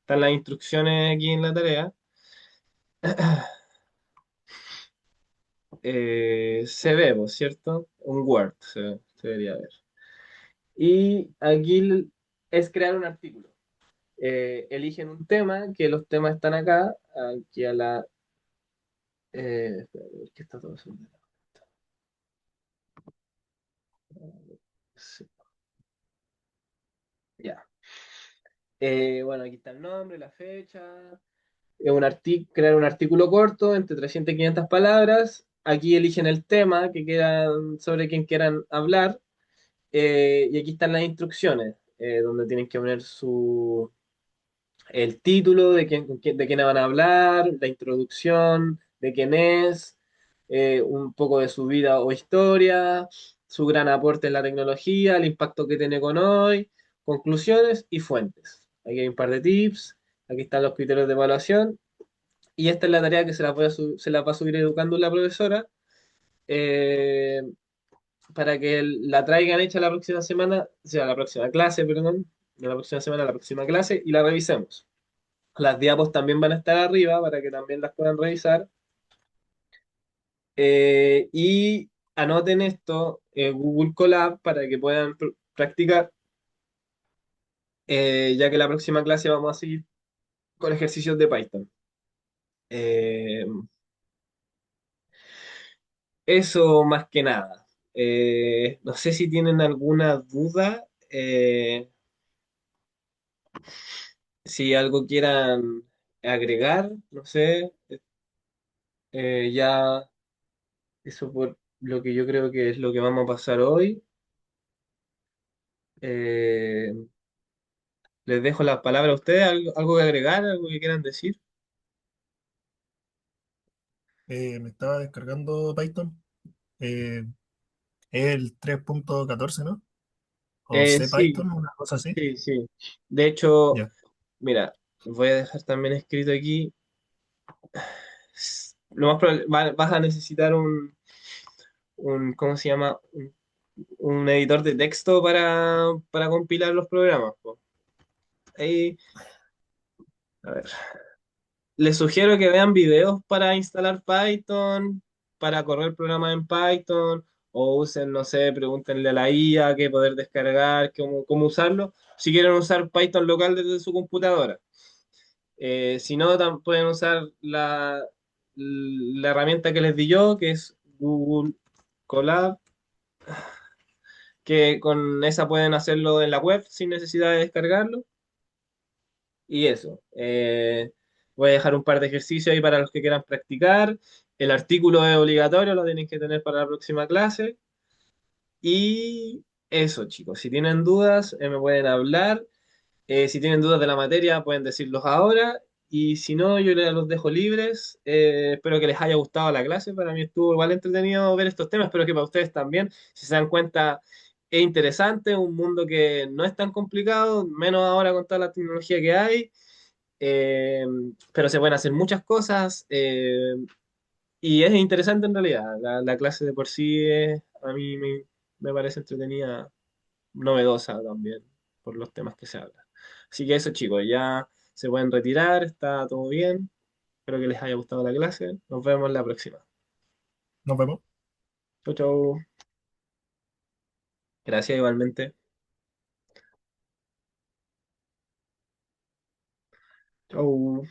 las instrucciones aquí en la tarea. Se ve, ¿no? ¿Cierto? Un Word se debería ver. Y aquí es crear un artículo. Eligen un tema, que los temas están acá, aquí a la... espera, a ver, que está todo desordenado. Sí, ya. Bueno, aquí está el nombre, la fecha. Crear un artículo corto entre 300 y 500 palabras. Aquí eligen el tema que quieran, sobre quien quieran hablar. Y aquí están las instrucciones, donde tienen que poner el título de quién van a hablar, la introducción, de quién es, un poco de su vida o historia, su gran aporte en la tecnología, el impacto que tiene con hoy, conclusiones y fuentes. Aquí hay un par de tips, aquí están los criterios de evaluación y esta es la tarea que se la va a subir educando la profesora eh, para que la traigan hecha la próxima semana, o sea, la próxima clase, perdón, de la próxima semana, la próxima clase y la revisemos. Las diapos también van a estar arriba para que también las puedan revisar. Y anoten esto, Google Colab, para que puedan practicar, ya que la próxima clase vamos a seguir con ejercicios de Python. Eh, Eso más que nada. No sé si tienen alguna duda, si algo quieran agregar, no sé, ya eso por lo que yo creo que es lo que vamos a pasar hoy. Eh, Les dejo las palabras a ustedes, algo que agregar, algo que quieran decir. Me estaba descargando Python. Eh, es el 3.14, ¿no? O Sí, CPython, una cosa así. sí, sí. De hecho, Ya. mira, voy a dejar también escrito aquí. Lo más probable, vas a necesitar ¿cómo se llama? Un editor de texto para compilar los programas, po. Ahí, a ver. Les sugiero que vean videos para instalar Python, para correr programas en Python, o usen, no sé, pregúntenle a la IA qué poder descargar, cómo usarlo, si quieren usar Python local desde su computadora. Si no, pueden usar la herramienta que les di yo, que es Google Colab, que con esa pueden hacerlo en la web sin necesidad de descargarlo. Y eso. Voy a dejar un par de ejercicios ahí para los que quieran practicar. El artículo es obligatorio, lo tienen que tener para la próxima clase. Y eso, chicos. Si tienen dudas, me pueden hablar. Si tienen dudas de la materia, pueden decirlos ahora. Y si no, yo les los dejo libres. Espero que les haya gustado la clase. Para mí estuvo igual entretenido ver estos temas. Espero que para ustedes también. Si se dan cuenta, es interesante. Un mundo que no es tan complicado, menos ahora con toda la tecnología que hay. Eh, pero se pueden hacer muchas cosas, y es interesante en realidad. La clase de por sí a mí me parece entretenida, novedosa también, por los temas que se hablan. Así que eso, chicos, ya se pueden retirar, está todo bien. Espero que les haya gustado la clase. Nos vemos la próxima. Nos vemos. Chau, chau. Gracias igualmente. Chau.